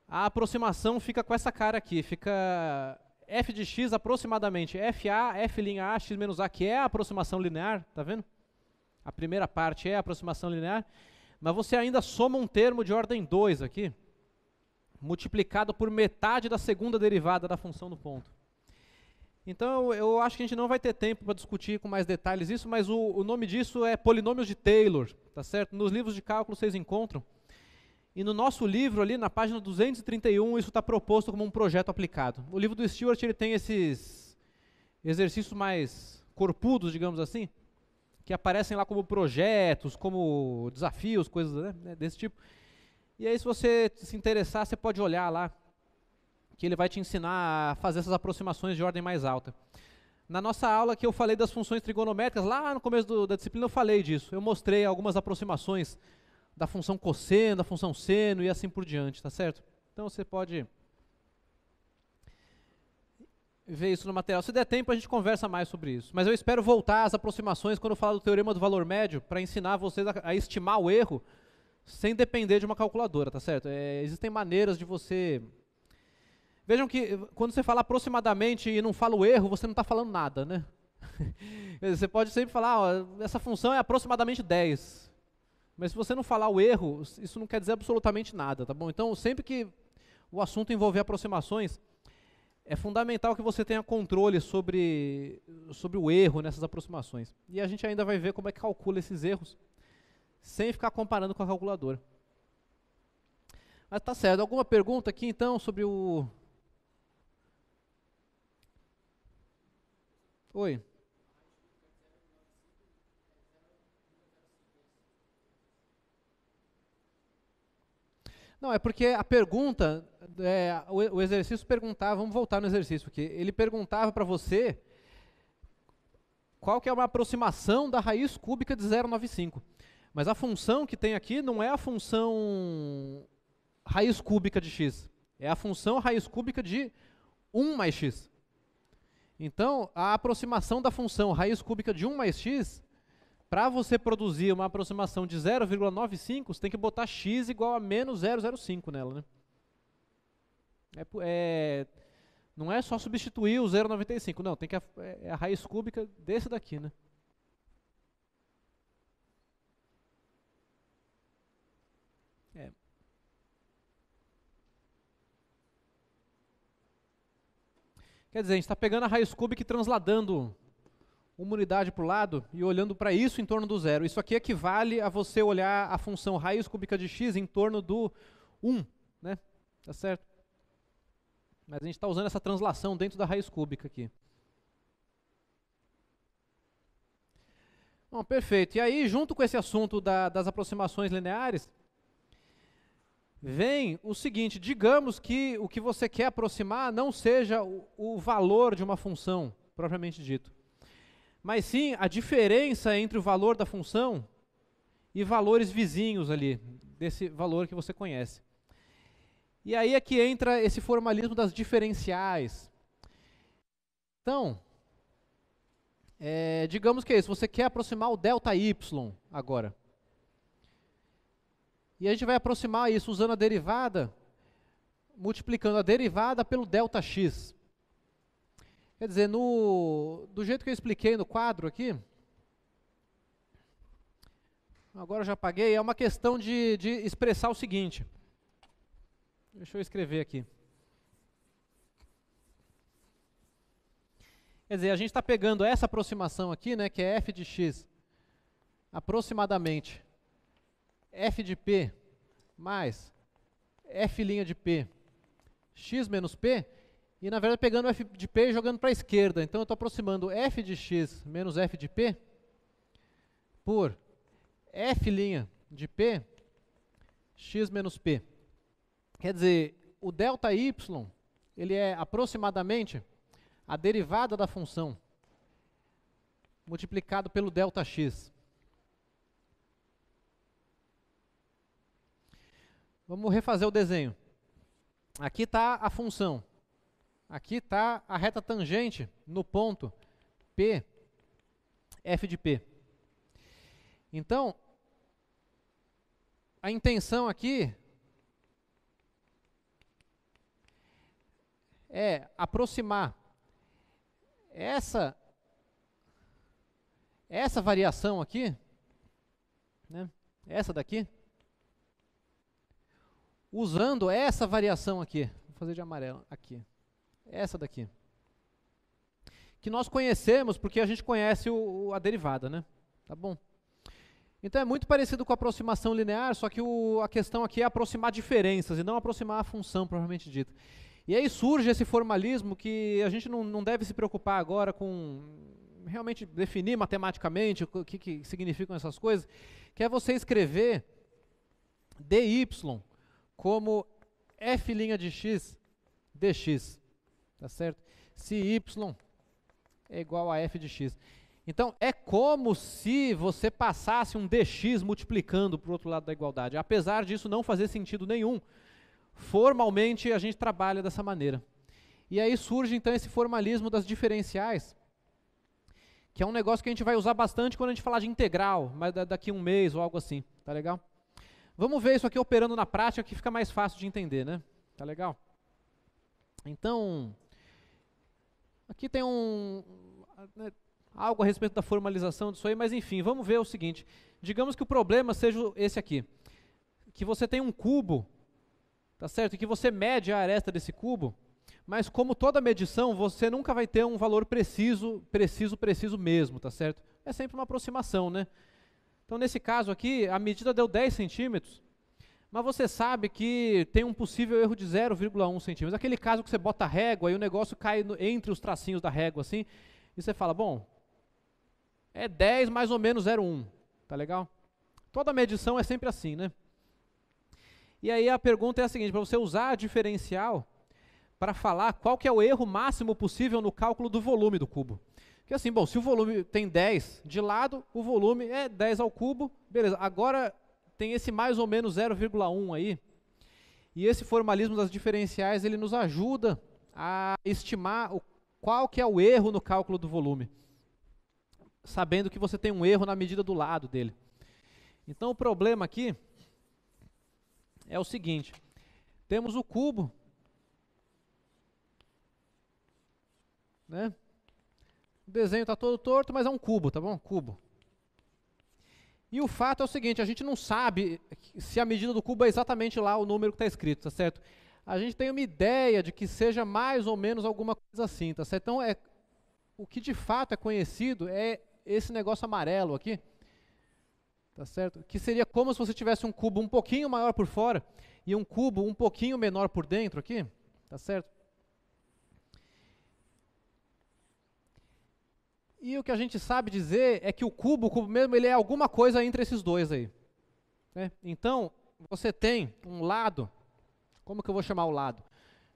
S1: a aproximação fica com essa cara aqui, fica f de x aproximadamente fa, f' a, x menos a, que é a aproximação linear, tá vendo? A primeira parte é a aproximação linear, mas você ainda soma um termo de ordem 2 aqui, multiplicado por metade da segunda derivada da função do ponto. Então eu acho que a gente não vai ter tempo para discutir com mais detalhes isso, mas o nome disso é polinômios de Taylor, tá certo? Nos livros de cálculo vocês encontram. E no nosso livro ali, na página 231, isso está proposto como um projeto aplicado. O livro do Stewart, ele tem esses exercícios mais corpudos, digamos assim, que aparecem lá como projetos, como desafios, coisas, né, desse tipo. E aí, se você se interessar, você pode olhar lá, que ele vai te ensinar a fazer essas aproximações de ordem mais alta. Na nossa aula que eu falei das funções trigonométricas, lá no começo da disciplina eu falei disso. Eu mostrei algumas aproximações da função cosseno, da função seno e assim por diante, tá certo? Então você pode ver isso no material. Se der tempo, a gente conversa mais sobre isso. Mas eu espero voltar às aproximações quando eu falar do teorema do valor médio, para ensinar vocês a estimar o erro sem depender de uma calculadora, tá certo? Existem maneiras de você... Vejam que quando você fala aproximadamente e não fala o erro, você não está falando nada, né? Você pode sempre falar, ó, essa função é aproximadamente 10. Mas se você não falar o erro, isso não quer dizer absolutamente nada, tá bom? Então, sempre que o assunto envolver aproximações, é fundamental que você tenha controle sobre o erro nessas aproximações. E a gente ainda vai ver como é que calcula esses erros, sem ficar comparando com a calculadora. Mas tá certo. Alguma pergunta aqui, então, sobre o... Oi. Não, é porque a pergunta, o exercício perguntava, vamos voltar no exercício aqui, ele perguntava para você qual que é uma aproximação da raiz cúbica de 0,95. Mas a função que tem aqui não é a função raiz cúbica de x, é a função raiz cúbica de 1 mais x. Então, a aproximação da função raiz cúbica de 1 mais x, para você produzir uma aproximação de 0,95, você tem que botar x igual a menos 0,05 nela, né? Não é só substituir o 0,95, não, tem que é a raiz cúbica desse daqui, né? Quer dizer, a gente está pegando a raiz cúbica e transladando uma unidade para o lado e olhando para isso em torno do zero. Isso aqui equivale a você olhar a função raiz cúbica de x em torno do 1, né? Tá certo? Mas a gente está usando essa translação dentro da raiz cúbica aqui. Bom, perfeito. E aí, junto com esse assunto das aproximações lineares, vem o seguinte: digamos que o que você quer aproximar não seja o valor de uma função, propriamente dito, mas sim a diferença entre o valor da função e valores vizinhos ali, desse valor que você conhece. E aí é que entra esse formalismo das diferenciais. Então, digamos que é isso, você quer aproximar o ΔY agora. E a gente vai aproximar isso usando a derivada, multiplicando a derivada pelo ΔX. Quer dizer, do jeito que eu expliquei no quadro aqui, agora eu já apaguei, é uma questão de expressar o seguinte. Deixa eu escrever aqui. Quer dizer, a gente está pegando essa aproximação aqui, né, que é f de x, aproximadamente f de p mais f' de p, x menos p, e na verdade pegando f de p e jogando para a esquerda. Então eu estou aproximando f de x menos f de p por f' de p, x menos p. Quer dizer, o ΔY, ele é aproximadamente a derivada da função multiplicado pelo ΔX. Vamos refazer o desenho. Aqui está a função. Aqui está a reta tangente no ponto P, f de P. Então, a intenção aqui é aproximar essa variação aqui, né, essa daqui, usando essa variação aqui, vou fazer de amarelo aqui, essa daqui, que nós conhecemos porque a gente conhece a derivada, né? Tá bom? Então é muito parecido com a aproximação linear, só que a questão aqui é aproximar diferenças e não aproximar a função propriamente dita. E aí surge esse formalismo que a gente não deve se preocupar agora com realmente definir matematicamente o que significam essas coisas, que é você escrever dy como f' de x dx, tá certo? Se y é igual a f de x. Então, é como se você passasse um dx multiplicando para o outro lado da igualdade. Apesar disso não fazer sentido nenhum, formalmente a gente trabalha dessa maneira. E aí surge então esse formalismo das diferenciais, que é um negócio que a gente vai usar bastante quando a gente falar de integral, mas daqui a um mês ou algo assim, tá legal? Vamos ver isso aqui operando na prática, que fica mais fácil de entender, né? Tá legal? Então, aqui tem algo a respeito da formalização disso aí, mas enfim, vamos ver o seguinte. Digamos que o problema seja esse aqui, que você tem um cubo, tá certo? E que você mede a aresta desse cubo, mas como toda medição, você nunca vai ter um valor preciso mesmo, tá certo? É sempre uma aproximação, né? Então, nesse caso aqui, a medida deu 10 centímetros, mas você sabe que tem um possível erro de 0,1 centímetros. Aquele caso que você bota a régua e o negócio cai entre os tracinhos da régua, assim, e você fala, bom, é 10 mais ou menos 0,1, tá legal? Toda medição é sempre assim, né? E aí a pergunta é a seguinte, para você usar a diferencial para falar qual que é o erro máximo possível no cálculo do volume do cubo. Porque assim, bom, se o volume tem 10 de lado, o volume é 10 ao cubo, beleza. Agora tem esse mais ou menos 0,1 aí, e esse formalismo das diferenciais, ele nos ajuda a estimar qual que é o erro no cálculo do volume, sabendo que você tem um erro na medida do lado dele. Então o problema aqui é o seguinte, temos o cubo, né? O desenho está todo torto, mas é um cubo, tá bom? Cubo. E o fato é o seguinte, a gente não sabe se a medida do cubo é exatamente lá o número que está escrito, tá certo? a gente tem uma ideia de que seja mais ou menos alguma coisa assim, tá certo? Então, o que de fato é conhecido é esse negócio amarelo aqui, tá certo? Que seria como se você tivesse um cubo um pouquinho maior por fora e um cubo um pouquinho menor por dentro aqui, tá certo? E o que a gente sabe dizer é que o cubo mesmo, ele é alguma coisa entre esses dois aí, né? Então, você tem um lado, como que eu vou chamar o lado?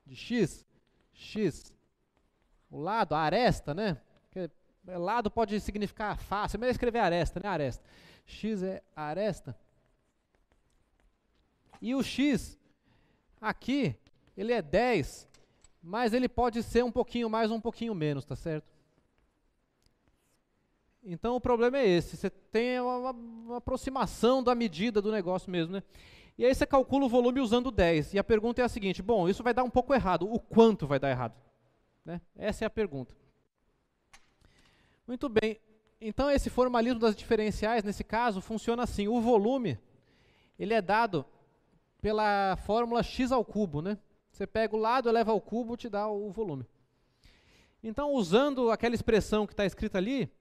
S1: De x, x, o lado, a aresta, né? Porque lado pode significar face, mas escrever aresta, né? Aresta. X é aresta. E o x, aqui, ele é 10, mas ele pode ser um pouquinho mais ou um pouquinho menos, tá certo? Então o problema é esse, você tem uma aproximação da medida do negócio mesmo, né? E aí você calcula o volume usando 10, e a pergunta é a seguinte, bom, isso vai dar um pouco errado, o quanto vai dar errado? Né? Essa é a pergunta. Muito bem, então esse formalismo das diferenciais, nesse caso, funciona assim, o volume, ele é dado pela fórmula x ao cubo, né? Você pega o lado, eleva ao cubo, te dá o volume. Então, usando aquela expressão que está escrita ali,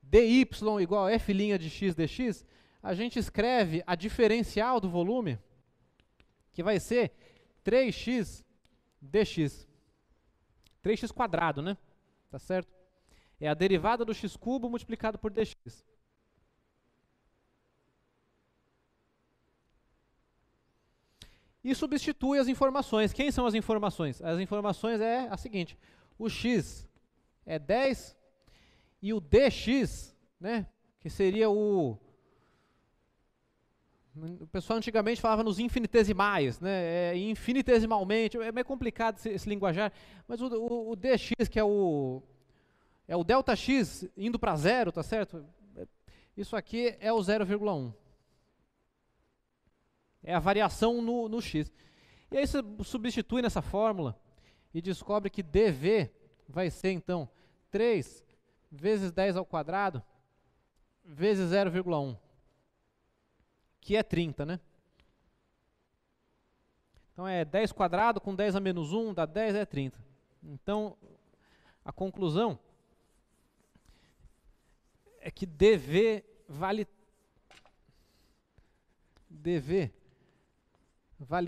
S1: dy igual a f' de x dx, a gente escreve a diferencial do volume, que vai ser 3x dx. 3x quadrado, né? Tá certo? É a derivada do x cubo multiplicado por dx. E substitui as informações. Quem são as informações? As informações é a seguinte, o x é 10 e o dx, né, que seria o pessoal antigamente falava nos infinitesimais, né, infinitesimalmente, é meio complicado esse linguajar, mas o dx, que é o delta x indo para zero, tá certo? Isso aqui é o 0,1. É a variação no x. E aí você substitui nessa fórmula e descobre que dv vai ser, então, 3 vezes 10 ao quadrado vezes 0,1, que é 30, né? Então é 10 quadrado com 10 a menos 1, dá 10, é 30. Então, a conclusão é que dv vale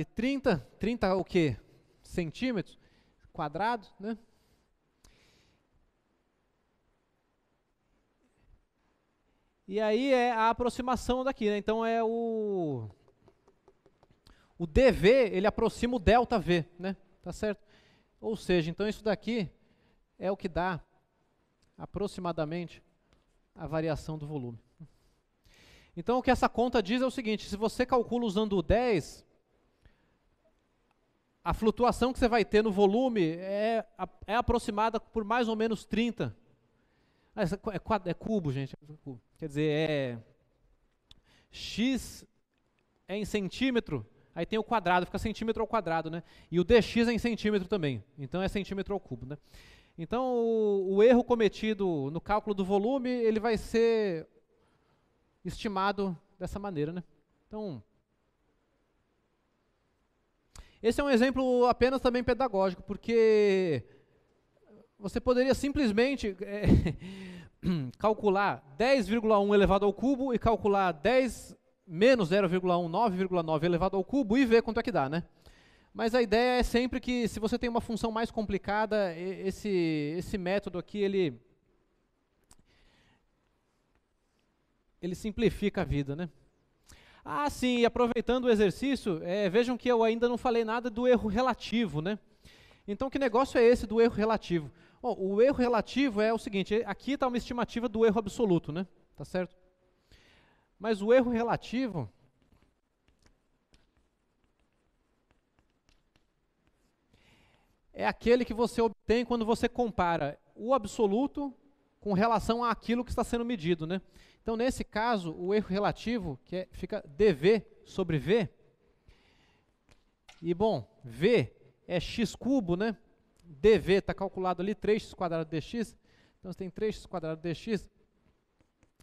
S1: 30 o quê? Centímetros quadrados, né? E aí é a aproximação daqui, né? Então é o dv, ele aproxima o delta v, né? Tá certo? Ou seja, então isso daqui é o que dá aproximadamente a variação do volume. Então o que essa conta diz é o seguinte, se você calcula usando o 10, a flutuação que você vai ter no volume é aproximada por mais ou menos 30. É cubo, gente. Quer dizer, x é em centímetro, aí tem o quadrado, fica centímetro ao quadrado, né? E o dx é em centímetro também, então é centímetro ao cubo, né? Então o erro cometido no cálculo do volume, ele vai ser estimado dessa maneira, né? Então, esse é um exemplo apenas também pedagógico, porque você poderia simplesmente calcular 10,1 elevado ao cubo e calcular 10 menos 0,1, 9,9 elevado ao cubo e ver quanto é que dá, né? Mas a ideia é sempre que, se você tem uma função mais complicada, esse método aqui, ele simplifica a vida, né? Ah, sim, e aproveitando o exercício, vejam que eu ainda não falei nada do erro relativo, né? Então, que negócio é esse do erro relativo? Bom, o erro relativo é o seguinte, aqui está uma estimativa do erro absoluto, né? Tá certo? Mas o erro relativo é aquele que você obtém quando você compara o absoluto com relação àquilo que está sendo medido, né? Então, nesse caso, o erro relativo, que fica dv sobre v, e bom, v é x cubo, né? dv está calculado ali, 3x quadrado dx, então você tem 3x quadrado dx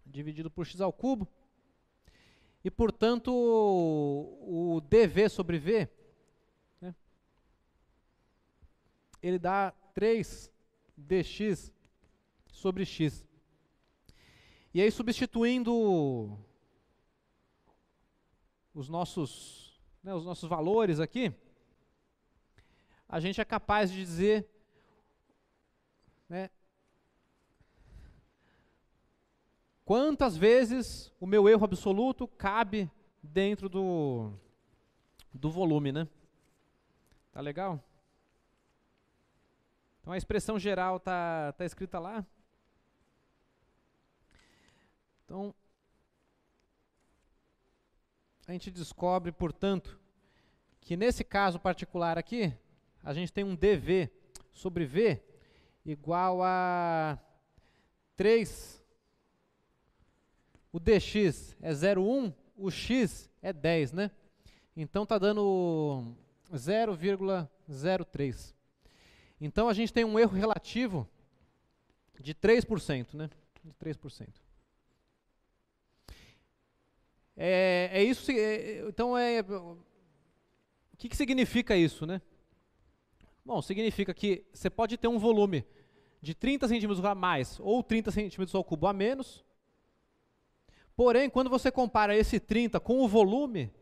S1: dividido por x ao cubo, e portanto o dv sobre v ele dá 3dx sobre x. E aí, substituindo os nossos valores aqui, a gente é capaz de dizer, né, quantas vezes o meu erro absoluto cabe dentro do volume, né? Tá legal? Então a expressão geral tá escrita lá. Então, a gente descobre, portanto, que nesse caso particular aqui, a gente tem um dv sobre v igual a 3. O dx é 0,1, o x é 10, né? Então está dando 0,03. Então a gente tem um erro relativo de 3%, né? De 3%. Então, o que significa isso, né? Bom, significa que você pode ter um volume de 30 centímetros a mais ou 30 centímetros ao cubo a menos. Porém, quando você compara esse 30 com o volume,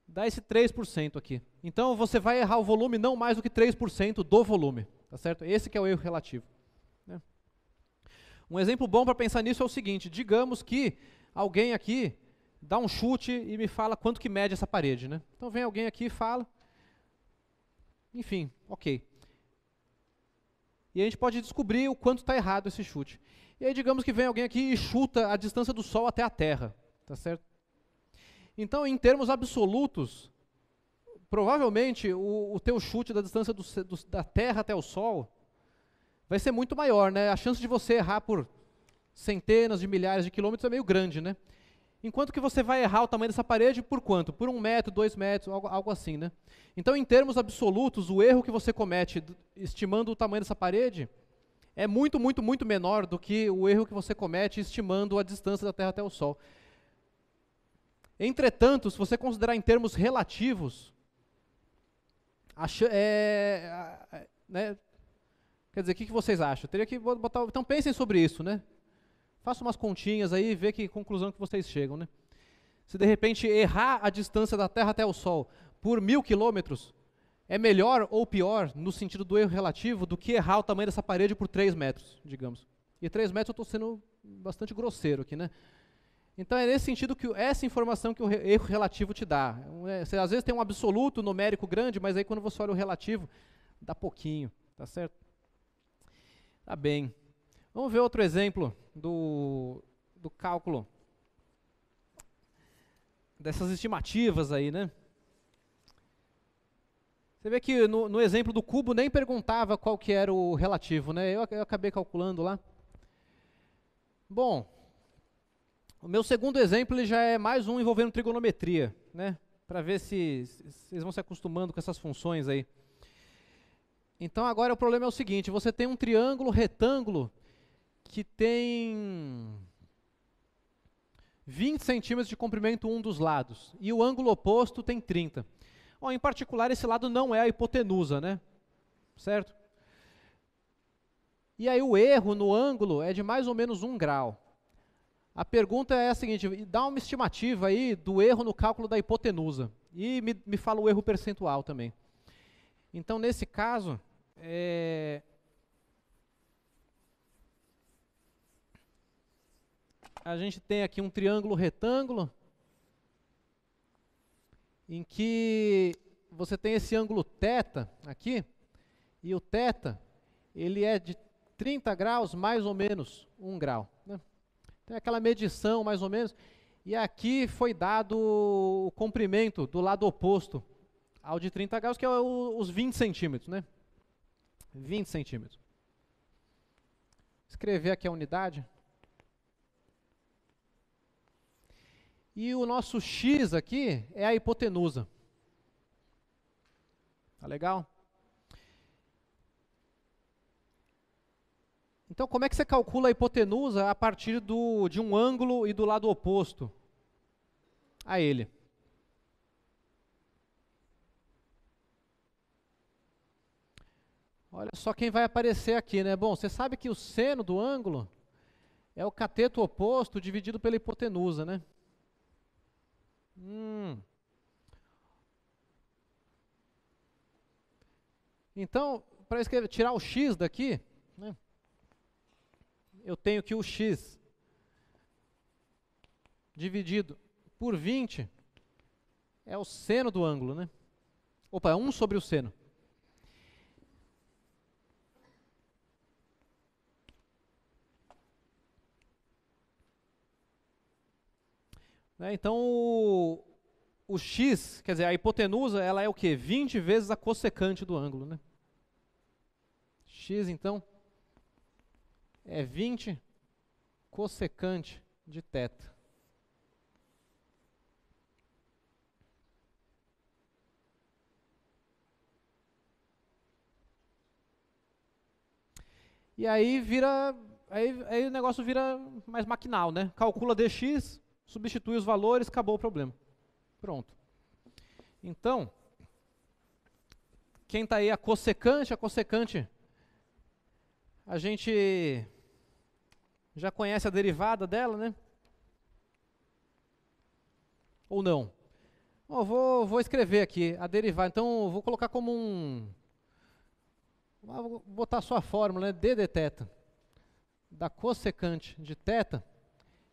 S1: dá esse 3% aqui. Então, você vai errar o volume não mais do que 3% do volume. Tá certo? Esse que é o erro relativo. Né? Um exemplo bom para pensar nisso é o seguinte. Digamos que alguém aqui dá um chute e me fala quanto que mede essa parede, né? Então vem alguém aqui e fala, enfim, ok. E a gente pode descobrir o quanto está errado esse chute. E aí digamos que vem alguém aqui e chuta a distância do Sol até a Terra, tá certo? Então, em termos absolutos, provavelmente o teu chute da distância da Terra até o Sol vai ser muito maior, né? A chance de você errar por centenas de milhares de quilômetros é meio grande, né? Enquanto que você vai errar o tamanho dessa parede por quanto? Por 1 metro, 2 metros, algo assim, né? Então, em termos absolutos, o erro que você comete estimando o tamanho dessa parede é muito, muito, muito menor do que o erro que você comete estimando a distância da Terra até o Sol. Entretanto, se você considerar em termos relativos, né? Quer dizer, o que vocês acham? Teria que botar. Então pensem sobre isso, né? Façam umas continhas aí e vê que conclusão que vocês chegam, né? Se de repente errar a distância da Terra até o Sol por 1000 quilômetros, é melhor ou pior, no sentido do erro relativo, do que errar o tamanho dessa parede por 3 metros, digamos. E 3 metros eu estou sendo bastante grosseiro aqui, né? Então é nesse sentido que essa informação que o erro relativo te dá. Você às vezes tem um absoluto numérico grande, mas aí quando você olha o relativo, dá pouquinho, tá certo? Tá bem. Vamos ver outro exemplo do cálculo dessas estimativas aí, né? Você vê que no exemplo do cubo nem perguntava qual que era o relativo, né? Eu acabei calculando lá. Bom, o meu segundo exemplo ele já é mais um envolvendo trigonometria, né? Para ver se vocês vão se acostumando com essas funções aí. Então agora o problema é o seguinte, você tem um triângulo retângulo que tem 20 centímetros de comprimento um dos lados, e o ângulo oposto tem 30. Bom, em particular, esse lado não é a hipotenusa, né? Certo? E aí o erro no ângulo é de mais ou menos 1 grau. A pergunta é a seguinte, dá uma estimativa aí do erro no cálculo da hipotenusa. E me fala o erro percentual também. Então, nesse caso, a gente tem aqui um triângulo retângulo, em que você tem esse ângulo θ aqui, e o θ, ele é de 30 graus mais ou menos 1 grau. Né? Tem aquela medição mais ou menos, e aqui foi dado o comprimento do lado oposto ao de 30 graus, que é os 20 centímetros, né? 20 centímetros. Escrever aqui a unidade. E o nosso x aqui é a hipotenusa. Tá legal? Então, como é que você calcula a hipotenusa a partir de um ângulo e do lado oposto a ele? Olha só quem vai aparecer aqui, né? Bom, você sabe que o seno do ângulo é o cateto oposto dividido pela hipotenusa, né? Então, para tirar o x daqui, né, eu tenho que o x dividido por 20 é o seno do ângulo, né? Opa, é 1 sobre o seno. Né, então, o x, quer dizer, a hipotenusa, ela é o quê? 20 vezes a cossecante do ângulo, né? X, então, é 20 cossecante de θ. E aí vira, aí o negócio vira mais maquinal, né? Calcula dx, substitui os valores, acabou o problema. Pronto. Então, quem está aí a cossecante a gente já conhece a derivada dela, né? Ou não? Bom, vou escrever aqui a derivada, então eu vou colocar como vou botar só a fórmula, né? d de θ da cossecante de θ.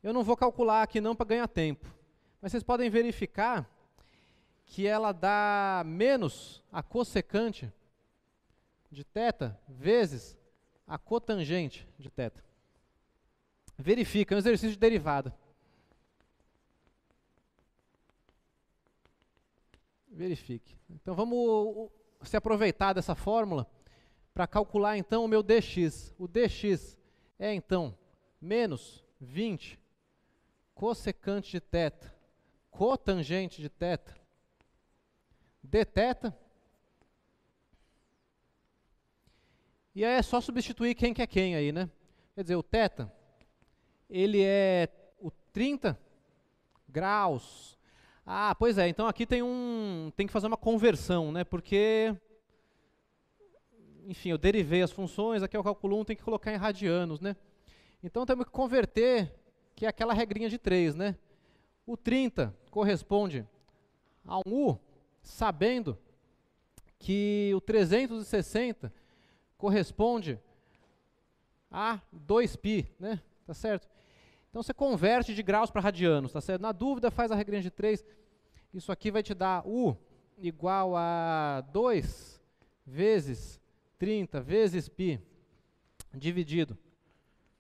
S1: Eu não vou calcular aqui não para ganhar tempo, mas vocês podem verificar que ela dá menos a cossecante de θ vezes a cotangente de θ. Verifica, é um exercício de derivada. Verifique. Então vamos se aproveitar dessa fórmula para calcular então o meu dx. O dx é então menos 20 cossecante de θ cotangente de θ dθ. E aí é só substituir quem que é quem aí, né? Quer dizer, o θ, ele é o 30 graus. Ah, pois é, então aqui tem que fazer uma conversão, né? Porque, enfim, eu derivei as funções, aqui eu calculo 1, tem que colocar em radianos, né? Então temos que converter, que é aquela regrinha de 3, né? O 30 corresponde a um U, sabendo que o 360 corresponde a 2π, né? Tá certo? Então você converte de graus para radianos, tá certo? Na dúvida, faz a regrinha de 3. Isso aqui vai te dar U igual a 2 vezes 30 vezes π dividido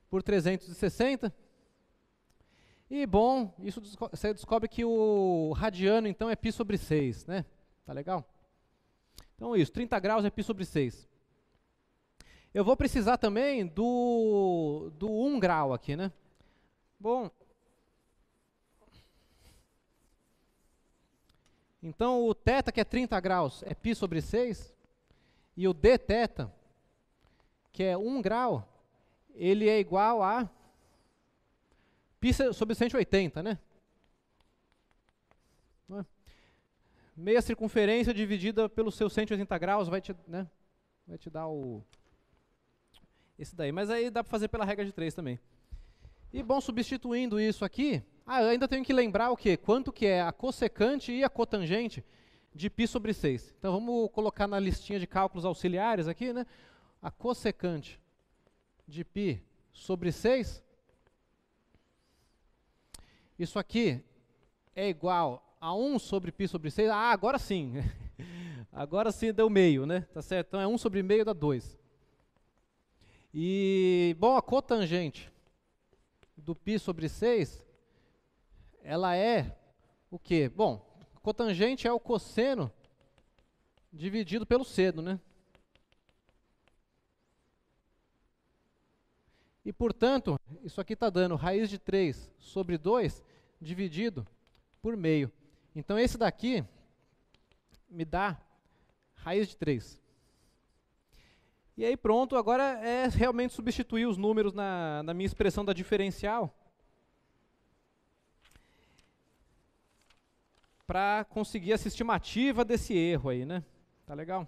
S1: por 360. E, bom, isso você descobre que o radiano, então, é π sobre 6, né? Tá legal? Então, isso, 30 graus é π sobre 6. Eu vou precisar também do 1 grau aqui, né? Bom, então o θ, que é 30 graus, é π sobre 6, e o dθ, que é 1 grau, ele é igual a π sobre 180, né? Meia circunferência dividida pelos seus 180 graus vai te dar esse daí. Mas aí dá para fazer pela regra de 3 também. E, bom, substituindo isso aqui, eu ainda tenho que lembrar o quê? Quanto que é a cossecante e a cotangente de π sobre 6. Então, vamos colocar na listinha de cálculos auxiliares aqui, né? A cossecante de π sobre 6. Isso aqui é igual a 1 sobre π sobre 6. Ah, agora sim. Agora sim deu meio, né? Tá certo? Então, é 1 sobre meio dá 2. E, bom, a cotangente do π sobre 6, ela é o quê? Bom, cotangente é o cosseno dividido pelo seno, né? E, portanto, isso aqui está dando raiz de 3 sobre 2 dividido por meio. Então, esse daqui me dá raiz de 3. E aí pronto, agora é realmente substituir os números na minha expressão da diferencial para conseguir essa estimativa desse erro aí, né? Tá legal?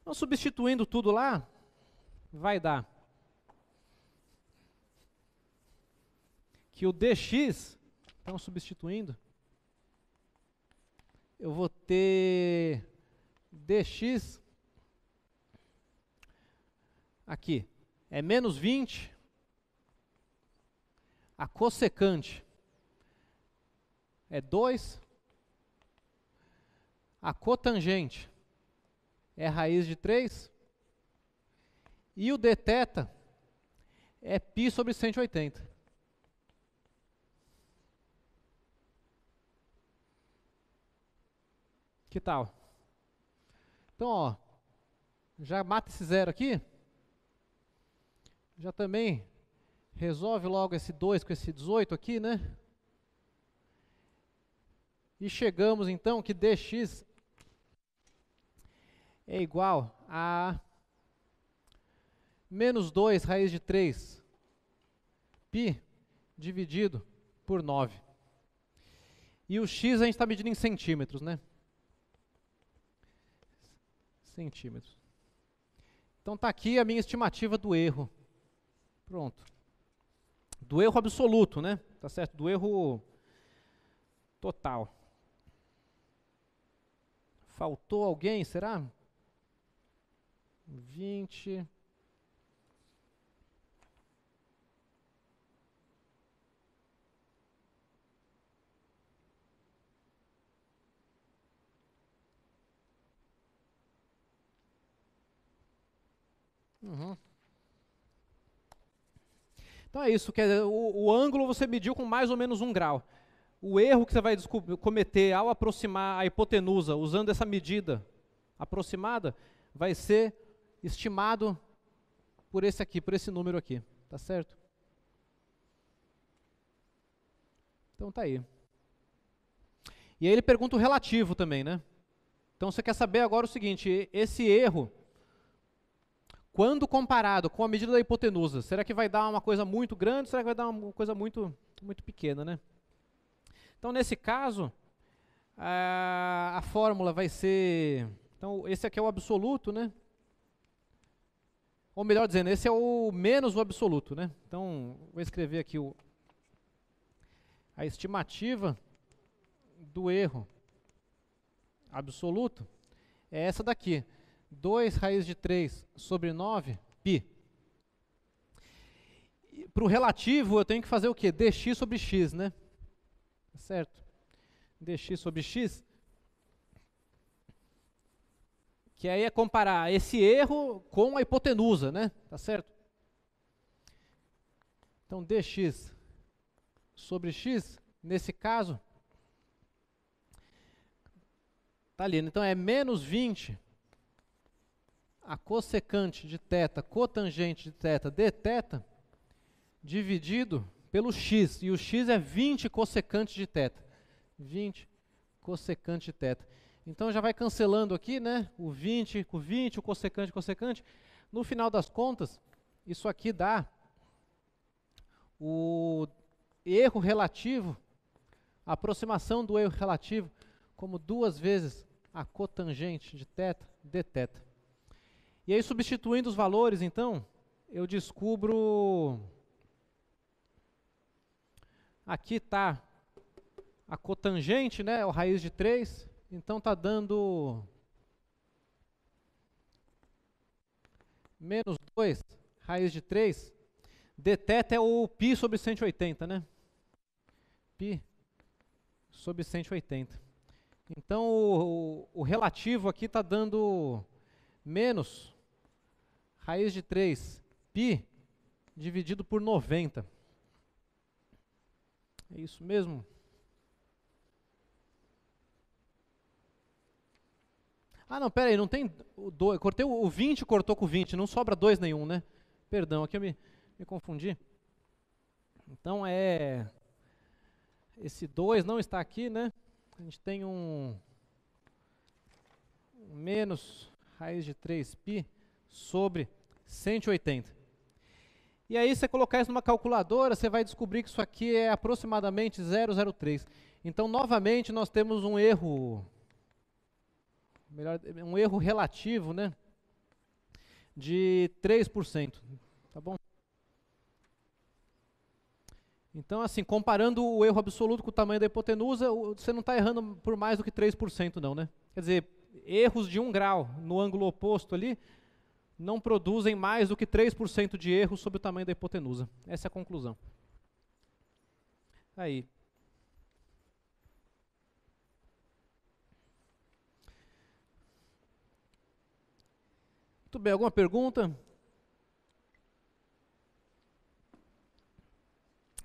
S1: Então, substituindo tudo lá, vai dar que o dx, então substituindo, eu vou ter dx aqui, é menos 20, a cossecante é 2, a cotangente é raiz de 3, e o dθ é π sobre 180. Que tal? Então, ó, já mata esse zero aqui, já também resolve logo esse 2 com esse 18 aqui, né? E chegamos então que dx é igual a menos 2 raiz de 3 π dividido por 9. E o x a gente está medindo em centímetros, né? Centímetros. Então está aqui a minha estimativa do erro. Pronto. Do erro absoluto, né? Tá certo? Do erro total. Faltou alguém, será? 20. Então é isso, quer dizer, o ângulo você mediu com mais ou menos 1 grau. O erro que você vai cometer ao aproximar a hipotenusa usando essa medida aproximada vai ser estimado por esse aqui, por esse número aqui, tá certo? Então tá aí. E aí ele pergunta o relativo também, né? Então você quer saber agora o seguinte, esse erro, quando comparado com a medida da hipotenusa, será que vai dar uma coisa muito grande ou será que vai dar uma coisa muito pequena, né? Então, nesse caso, a fórmula vai ser... Então, esse aqui é o absoluto, né? Ou melhor dizendo, esse é o menos o absoluto, né? Então, vou escrever aqui a estimativa do erro absoluto é essa daqui. 2 raiz de 3 sobre 9, π. Para o relativo, eu tenho que fazer o quê? dx sobre x, né? Certo? dx sobre x. Que aí é comparar esse erro com a hipotenusa, né? Tá certo? Então, dx sobre x, nesse caso, tá ali. Então, é menos 20 a cossecante de θ, cotangente de θ, dθ, dividido pelo x. E o x é 20 cossecante de θ. 20 cossecante de θ. Então já vai cancelando aqui, né? O 20 com 20, o cossecante, cossecante. No final das contas, isso aqui dá o erro relativo, a aproximação do erro relativo, como 2 vezes a cotangente de θ, dθ. E aí, substituindo os valores, então, eu descubro... Aqui está a cotangente, né, o raiz de 3, então está dando menos 2, raiz de 3, dθ é o π sobre 180, né? Π sobre 180. Então, o relativo aqui está dando menos raiz de 3, π, dividido por 90. É isso mesmo? Ah, não, pera aí, não tem... cortei o 20, cortou com 20, não sobra 2 nenhum, né? Perdão, aqui eu me confundi. Então, esse 2 não está aqui, né? A gente tem um menos raiz de 3π sobre 180. E aí, você colocar isso numa calculadora, você vai descobrir que isso aqui é aproximadamente 0,03. Então, novamente, nós temos um erro, um erro relativo, né? de 3%. Tá bom? Então, assim, comparando o erro absoluto com o tamanho da hipotenusa, você não está errando por mais do que 3% não, né? Quer dizer, erros de 1 grau no ângulo oposto ali não produzem mais do que 3% de erro sobre o tamanho da hipotenusa. Essa é a conclusão. Aí. Muito bem, alguma pergunta?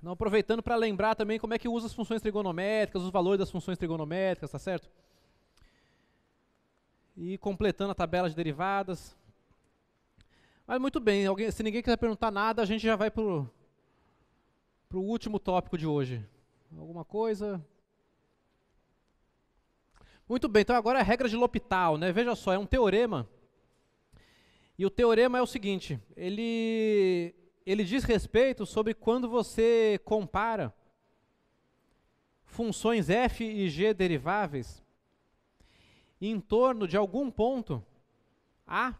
S1: Não, aproveitando para lembrar também como é que usa as funções trigonométricas, os valores das funções trigonométricas, tá certo? E completando a tabela de derivadas. Mas muito bem, se ninguém quiser perguntar nada, a gente já vai para o último tópico de hoje. Alguma coisa? Muito bem, então agora é a regra de L'Hopital, né? Veja só, é um teorema. E o teorema é o seguinte, ele diz respeito sobre quando você compara funções f e g deriváveis em torno de algum ponto A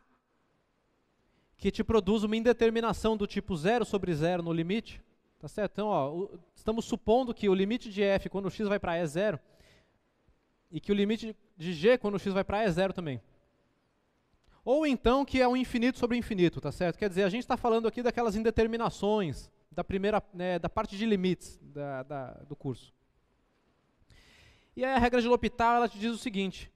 S1: que te produz uma indeterminação do tipo 0 sobre 0 no limite. Tá certo? Então, ó, estamos supondo que o limite de f quando x vai para E é 0 e que o limite de g quando x vai para E é 0 também. Ou então que é um infinito sobre infinito, tá certo? Quer dizer, a gente está falando aqui daquelas indeterminações da primeira, né, da parte de limites do curso. E aí a regra de L'Hopital, ela te diz o seguinte: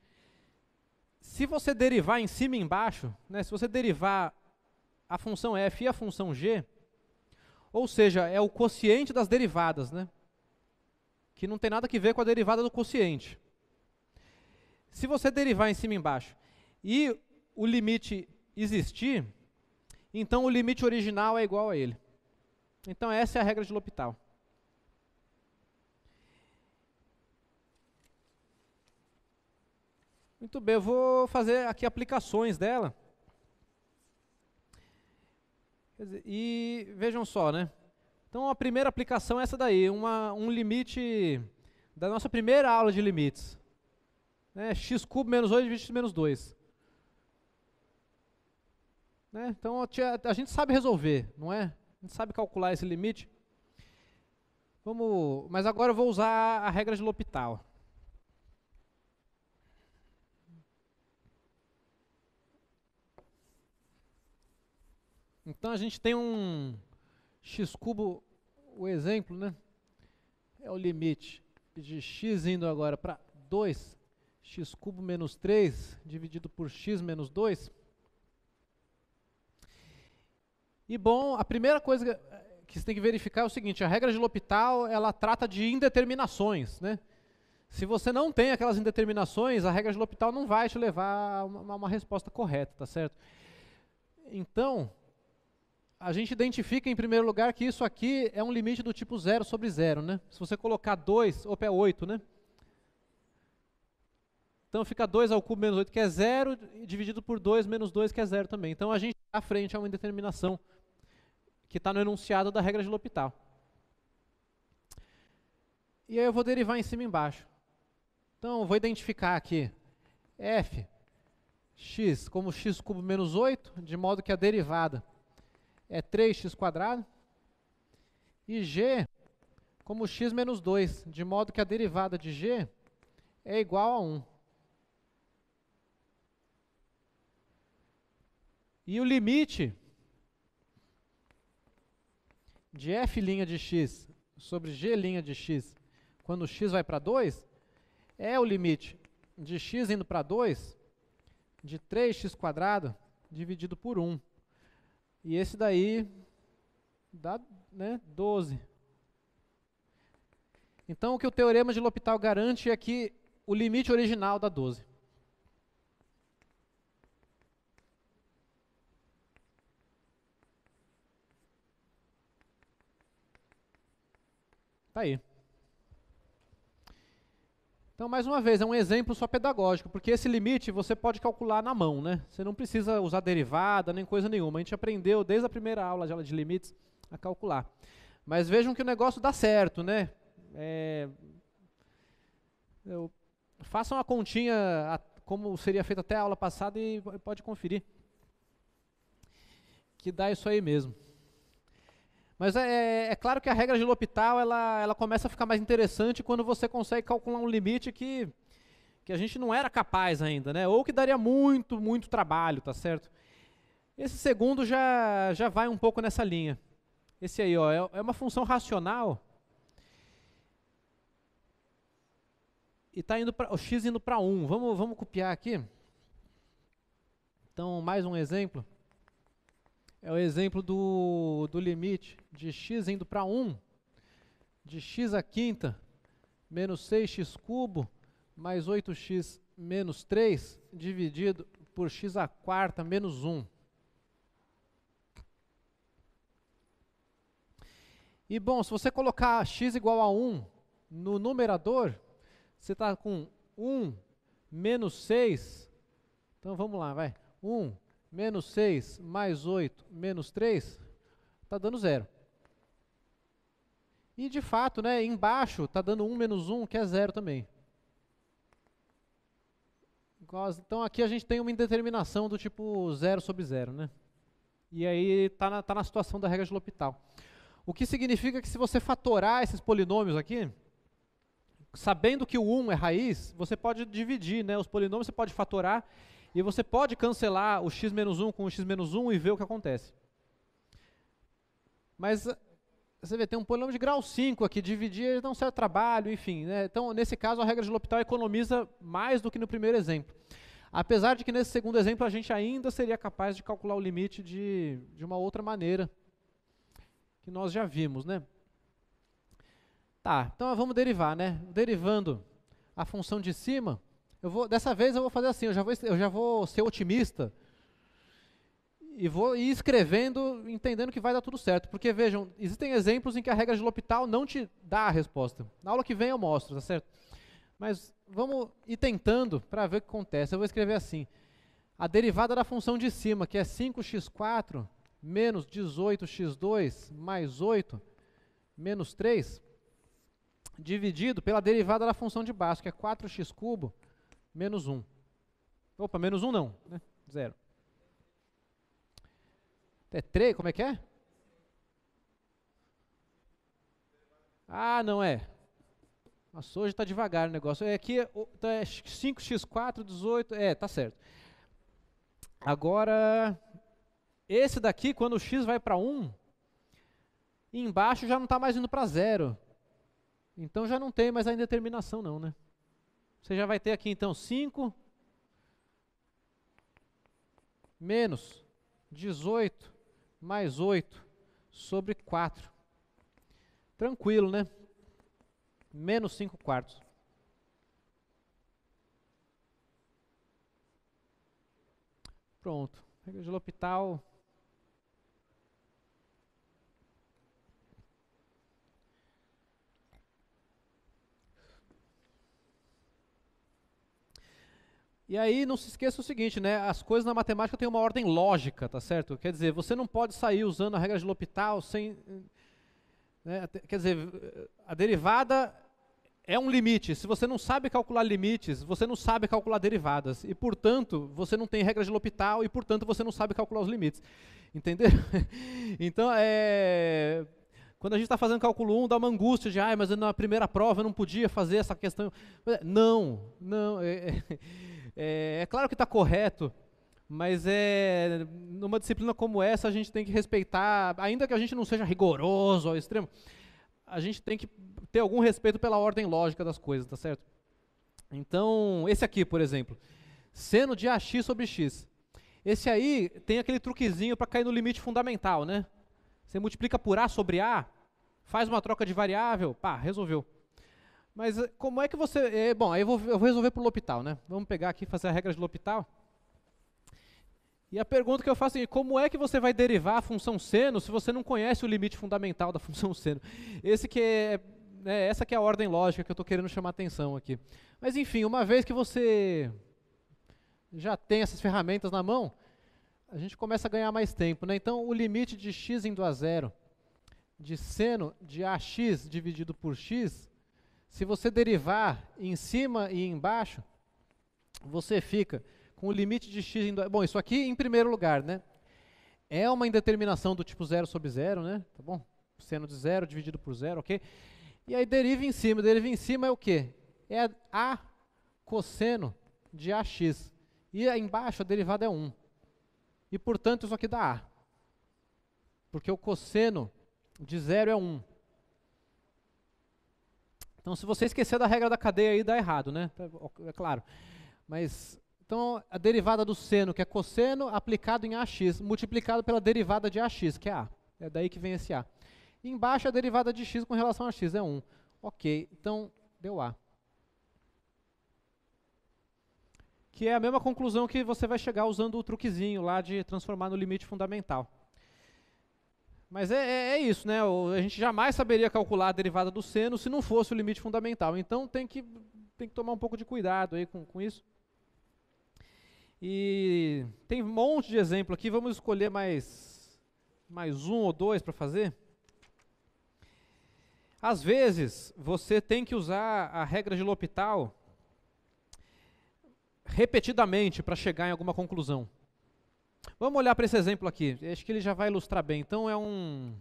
S1: se você derivar em cima e embaixo, né, se você derivar a função f e a função g, ou seja, é o quociente das derivadas, né, que não tem nada a ver com a derivada do quociente. Se você derivar em cima e embaixo e o limite existir, então o limite original é igual a ele. Então essa é a regra de L'Hopital. Muito bem, eu vou fazer aqui aplicações dela. Quer dizer, e vejam só, né? Então a primeira aplicação é essa daí, um limite da nossa primeira aula de limites. Né? X³ menos 8 dividido por x menos 2. Né? Então a gente sabe resolver, não é? A gente sabe calcular esse limite. Mas agora eu vou usar a regra de L'Hopital. Então a gente tem um x³, o exemplo, né? É o limite de x indo agora para 2, x³ menos 3 dividido por x menos 2. E bom, a primeira coisa que você tem que verificar é o seguinte: a regra de L'Hopital, ela trata de indeterminações, né? Se você não tem aquelas indeterminações, a regra de L'Hopital não vai te levar a uma resposta correta, tá certo? Então, a gente identifica em primeiro lugar que isso aqui é um limite do tipo 0 sobre 0, né? Se você colocar 2, opa, é 8, né? Então fica 2 ao cubo menos 8, que é 0, dividido por 2 menos 2, que é 0 também. Então a gente está à frente a uma indeterminação que está no enunciado da regra de L'Hopital. E aí eu vou derivar em cima e embaixo. Então eu vou identificar aqui f, x como x³ menos 8, de modo que a derivada é 3x², e g como x menos 2, de modo que a derivada de g é igual a 1. E o limite de f' de x sobre g' de x, quando x vai para 2, é o limite de x indo para 2, de 3x² dividido por 1. E esse daí dá, né, 12. Então o que o teorema de L'Hopital garante é que o limite original dá 12. Tá aí. Então, mais uma vez, é um exemplo só pedagógico, porque esse limite você pode calcular na mão, né? Você não precisa usar derivada, nem coisa nenhuma. A gente aprendeu desde a primeira aula de limites a calcular. Mas vejam que o negócio dá certo, né? Façam a continha como seria feito até a aula passada e pode conferir. que dá isso aí mesmo. Mas é claro que a regra de L'Hopital, ela começa a ficar mais interessante quando você consegue calcular um limite que a gente não era capaz ainda, né? Ou que daria muito, muito trabalho, tá certo? Esse segundo já vai um pouco nessa linha. Esse aí, ó, é uma função racional e tá indo o x indo para 1. Vamos copiar aqui. Então, mais um exemplo. É o exemplo do limite de x indo para 1, de x à quinta, menos 6x cubo, mais 8x menos 3, dividido por x à quarta, menos 1. E, bom, se você colocar x igual a 1 no numerador, você está com 1 menos 6. Então, vamos lá, vai. 1 menos 6 mais 8 menos 3, está dando 0. E de fato, né, embaixo está dando 1 menos 1, que é 0 também. Então aqui a gente tem uma indeterminação do tipo 0 sobre 0, né? E aí está na situação da regra de L'Hopital. O que significa que se você fatorar esses polinômios aqui, sabendo que o 1 é raiz, você pode dividir, né? Os polinômios você pode fatorar. E você pode cancelar o x menos 1 com o x menos 1 e ver o que acontece. Mas você vê, tem um polinômio de grau 5 aqui, dividir dá um certo trabalho, enfim, né? Então, nesse caso, a regra de L'Hopital economiza mais do que no primeiro exemplo. Apesar de que nesse segundo exemplo a gente ainda seria capaz de calcular o limite de uma outra maneira, que nós já vimos, né? Tá, então vamos derivar, né? Derivando a função de cima, dessa vez eu vou fazer assim, eu já vou ser otimista e vou ir escrevendo, entendendo que vai dar tudo certo. Porque, vejam, existem exemplos em que a regra de L'Hopital não te dá a resposta. Na aula que vem eu mostro, tá certo? Mas vamos ir tentando para ver o que acontece. Eu vou escrever assim, a derivada da função de cima, que é 5x4 menos 18x2 mais 8 menos 3, dividido pela derivada da função de baixo, que é 4x cubo menos 1. Opa, menos 1 não, né? 0. É 3, como é que é? Ah, não é. Nossa, hoje está devagar o negócio. Aqui é 5x4, 18, tá certo. Agora, esse daqui, quando o x vai para 1, embaixo já não está mais indo para 0. Então já não tem mais a indeterminação não, né? Você já vai ter aqui então 5 menos 18 mais 8 sobre 4. Tranquilo, né? Menos 5 quartos. Pronto. Regra de L'Hopital. E aí, não se esqueça o seguinte, né? As coisas na matemática têm uma ordem lógica, tá certo? Quer dizer, você não pode sair usando a regra de L'Hopital sem... Né? Quer dizer, a derivada é um limite. Se você não sabe calcular limites, você não sabe calcular derivadas. E, portanto, você não tem regra de L'Hopital e, portanto, você não sabe calcular os limites. Entenderam? Então, quando a gente está fazendo cálculo 1, dá uma angústia de, mas na primeira prova eu não podia fazer essa questão. Não. É claro que está correto, mas numa disciplina como essa a gente tem que respeitar, ainda que a gente não seja rigoroso ao extremo, a gente tem que ter algum respeito pela ordem lógica das coisas, tá certo? Então, esse aqui, por exemplo, seno de AX sobre X. Esse aí tem aquele truquezinho para cair no limite fundamental, né? Você multiplica por A sobre A, faz uma troca de variável, pá, resolveu. Mas como é que você... bom, aí eu vou resolver por L'Hopital, né? Vamos pegar aqui e fazer a regra de L'Hopital. E a pergunta que eu faço é, como é que você vai derivar a função seno se você não conhece o limite fundamental da função seno? Essa que é a ordem lógica que eu estou querendo chamar a atenção aqui. Mas enfim, uma vez que você já tem essas ferramentas na mão, a gente começa a ganhar mais tempo, né? Então, o limite de x indo a 0 de seno de AX dividido por x, se você derivar em cima e embaixo, você fica com o limite de x indo a... Bom, isso aqui em primeiro lugar, né? é uma indeterminação do tipo 0 sobre 0, né? Tá bom? Seno de 0 dividido por 0, ok? E aí deriva em cima. Deriva em cima é o quê? É a cosseno de AX. E aí embaixo a derivada é 1. E, portanto, isso aqui dá A. Porque o cosseno de 0 é 1. Então, se você esquecer da regra da cadeia aí, dá errado, né? É claro. Mas, então, a derivada do seno, que é cosseno, aplicado em AX, multiplicado pela derivada de AX, que é A. É daí que vem esse A. E embaixo a derivada de x com relação a x é 1. Ok, então deu A. Que é a mesma conclusão que você vai chegar usando o truquezinho lá de transformar no limite fundamental. Mas é isso, né? A gente jamais saberia calcular a derivada do seno se não fosse o limite fundamental. Então tem que tomar um pouco de cuidado aí com isso. E tem um monte de exemplo aqui. Vamos escolher mais um ou dois para fazer. Às vezes, você tem que usar a regra de L'Hopital repetidamente para chegar em alguma conclusão. Vamos olhar para esse exemplo aqui. Acho que ele já vai ilustrar bem. Então, é um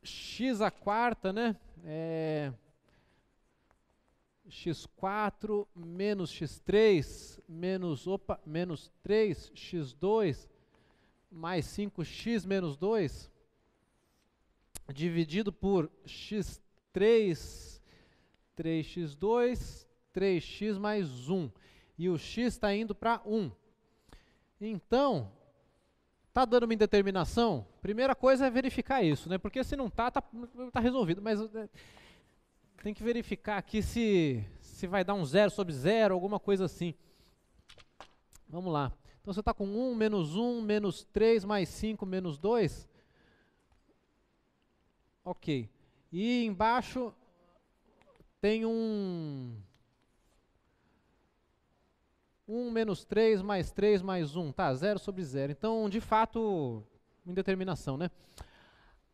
S1: x à quarta, né? X4 menos x3 menos 3, x2 mais 5x menos 2 dividido por x3, 3x2, 3x mais 1. E o x está indo para 1. Então, está dando uma indeterminação? Primeira coisa é verificar isso, né? Porque se não está, tá resolvido. Mas tem que verificar aqui se vai dar um 0 sobre 0, alguma coisa assim. Vamos lá. Então, você está com 1, menos 3, mais 5, menos 2. Ok. E embaixo tem 1 menos 3, mais 3, mais 1. Tá, 0 sobre 0. Então, de fato, indeterminação, né?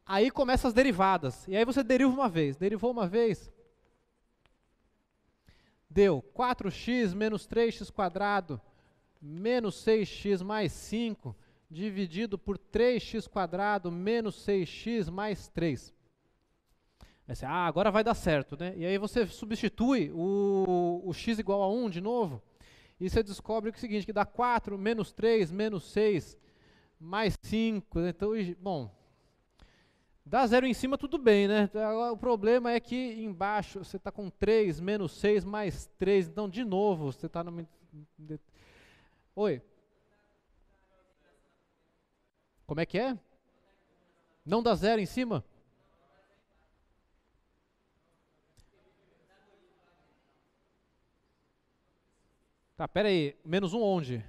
S1: Aí começam as derivadas. E aí você deriva uma vez. Derivou uma vez. Deu 4x menos 3x quadrado menos 6x mais 5 dividido por 3x quadrado menos 6x mais 3. Agora vai dar certo, né? E aí você substitui o x igual a 1 de novo, e você descobre o seguinte, que dá 4 menos 3 menos 6 mais 5. Então, bom, dá 0 em cima, tudo bem, né? O problema é que embaixo você está com 3 menos 6 mais 3. Então, de novo, você está numa... Oi? Como é que é? Não dá 0 em cima? Tá, pera aí. Menos 1 onde?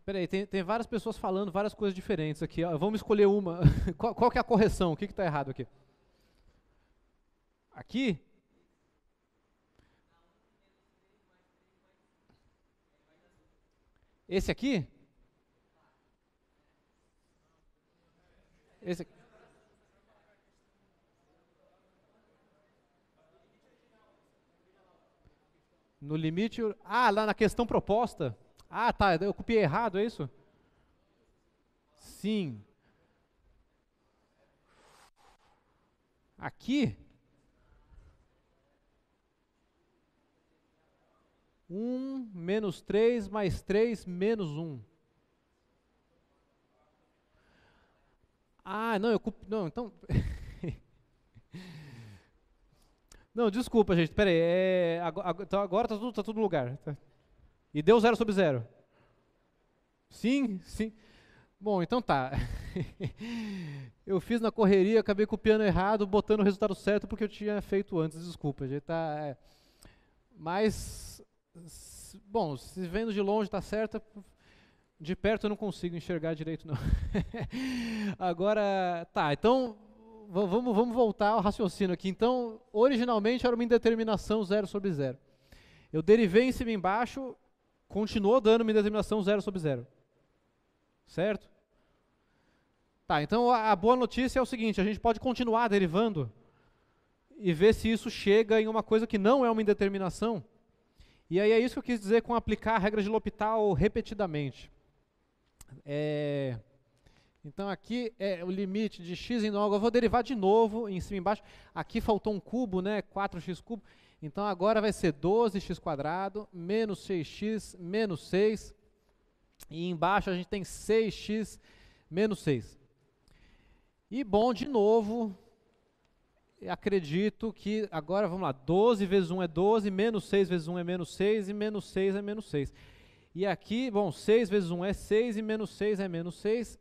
S1: Pera aí, tem várias pessoas falando várias coisas diferentes aqui. Vamos escolher uma. Qual que é a correção? O que está errado aqui? Aqui? Esse aqui? Esse aqui. No limite... Ah, lá na questão proposta. Ah, tá, eu copiei errado, é isso? Sim. Aqui... 1 menos 3 mais 3 menos 1. Ah, não, não, então... Não, desculpa, gente, pera aí. Então agora tá tudo no lugar. Tá. E deu 0 sobre 0? Sim, sim. Bom, então tá. Eu fiz na correria, acabei copiando errado, botando o resultado certo porque eu tinha feito antes, desculpa, gente. Tá, mas, bom, se vendo de longe tá certo, de perto eu não consigo enxergar direito, não. Agora, tá, então... Vamos voltar ao raciocínio aqui. Então, originalmente era uma indeterminação 0 sobre 0. Eu derivei em cima e embaixo, continuou dando uma indeterminação 0 sobre 0. Certo? Tá, então a boa notícia é o seguinte, a gente pode continuar derivando e ver se isso chega em uma coisa que não é uma indeterminação. E aí é isso que eu quis dizer com aplicar a regra de L'Hopital repetidamente. Então aqui é o limite de x em nó. Eu vou derivar de novo em cima e embaixo. Aqui faltou um cubo, né? 4x cubo. Então agora vai ser 12x² menos 6x menos 6. E embaixo a gente tem 6x menos 6. E bom, de novo, acredito que agora, vamos lá, 12 vezes 1 é 12, menos 6 vezes 1 é menos 6 e menos 6 é menos 6. E aqui, bom, 6 vezes 1 é 6 e menos 6 é menos 6.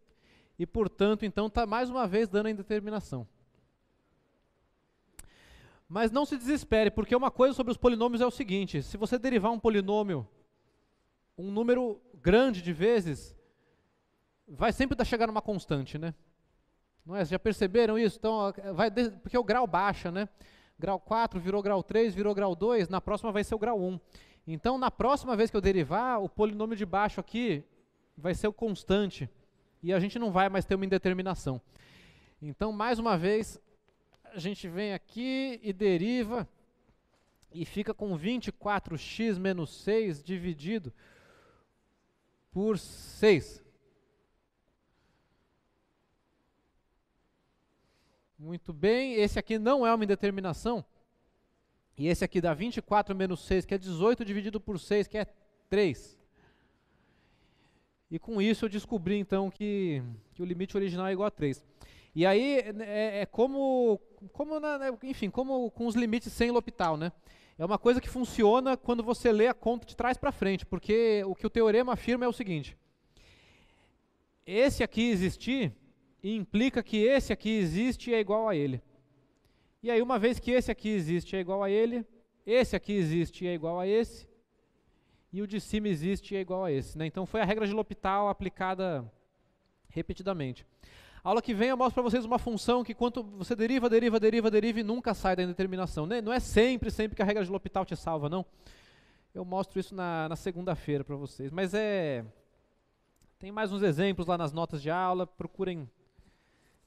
S1: E, portanto, então, está mais uma vez dando a indeterminação. Mas não se desespere, porque uma coisa sobre os polinômios é o seguinte: se você derivar um polinômio, um número grande de vezes, vai sempre chegar numa constante, né? Não é? Vocês já perceberam isso? Então, porque o grau baixa, né? Grau 4 virou grau 3, virou grau 2, na próxima vai ser o grau 1. Então, na próxima vez que eu derivar, o polinômio de baixo aqui vai ser o constante. E a gente não vai mais ter uma indeterminação. Então, mais uma vez, a gente vem aqui e deriva, e fica com 24x menos 6 dividido por 6. Muito bem, esse aqui não é uma indeterminação. E esse aqui dá 24 menos 6, que é 18 dividido por 6, que é 3. E com isso eu descobri então que o limite original é igual a 3. E aí enfim, como com os limites sem L'Hopital, né? É uma coisa que funciona quando você lê a conta de trás para frente, porque o que o teorema afirma é o seguinte: esse aqui existir implica que esse aqui existe e é igual a ele. E aí, uma vez que esse aqui existe e é igual a ele, esse aqui existe e é igual a esse, e o de cima existe e é igual a esse, né? Então foi a regra de L'Hopital aplicada repetidamente. A aula que vem eu mostro para vocês uma função que quando você deriva e nunca sai da indeterminação, né? Não é sempre que a regra de L'Hopital te salva, não. Eu mostro isso na segunda-feira para vocês. Mas tem mais uns exemplos lá nas notas de aula, procurem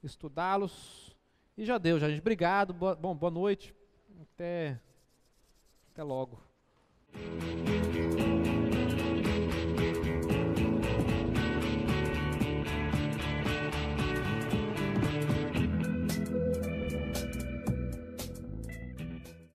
S1: estudá-los. E já deu, gente. Obrigado, boa noite. Até logo.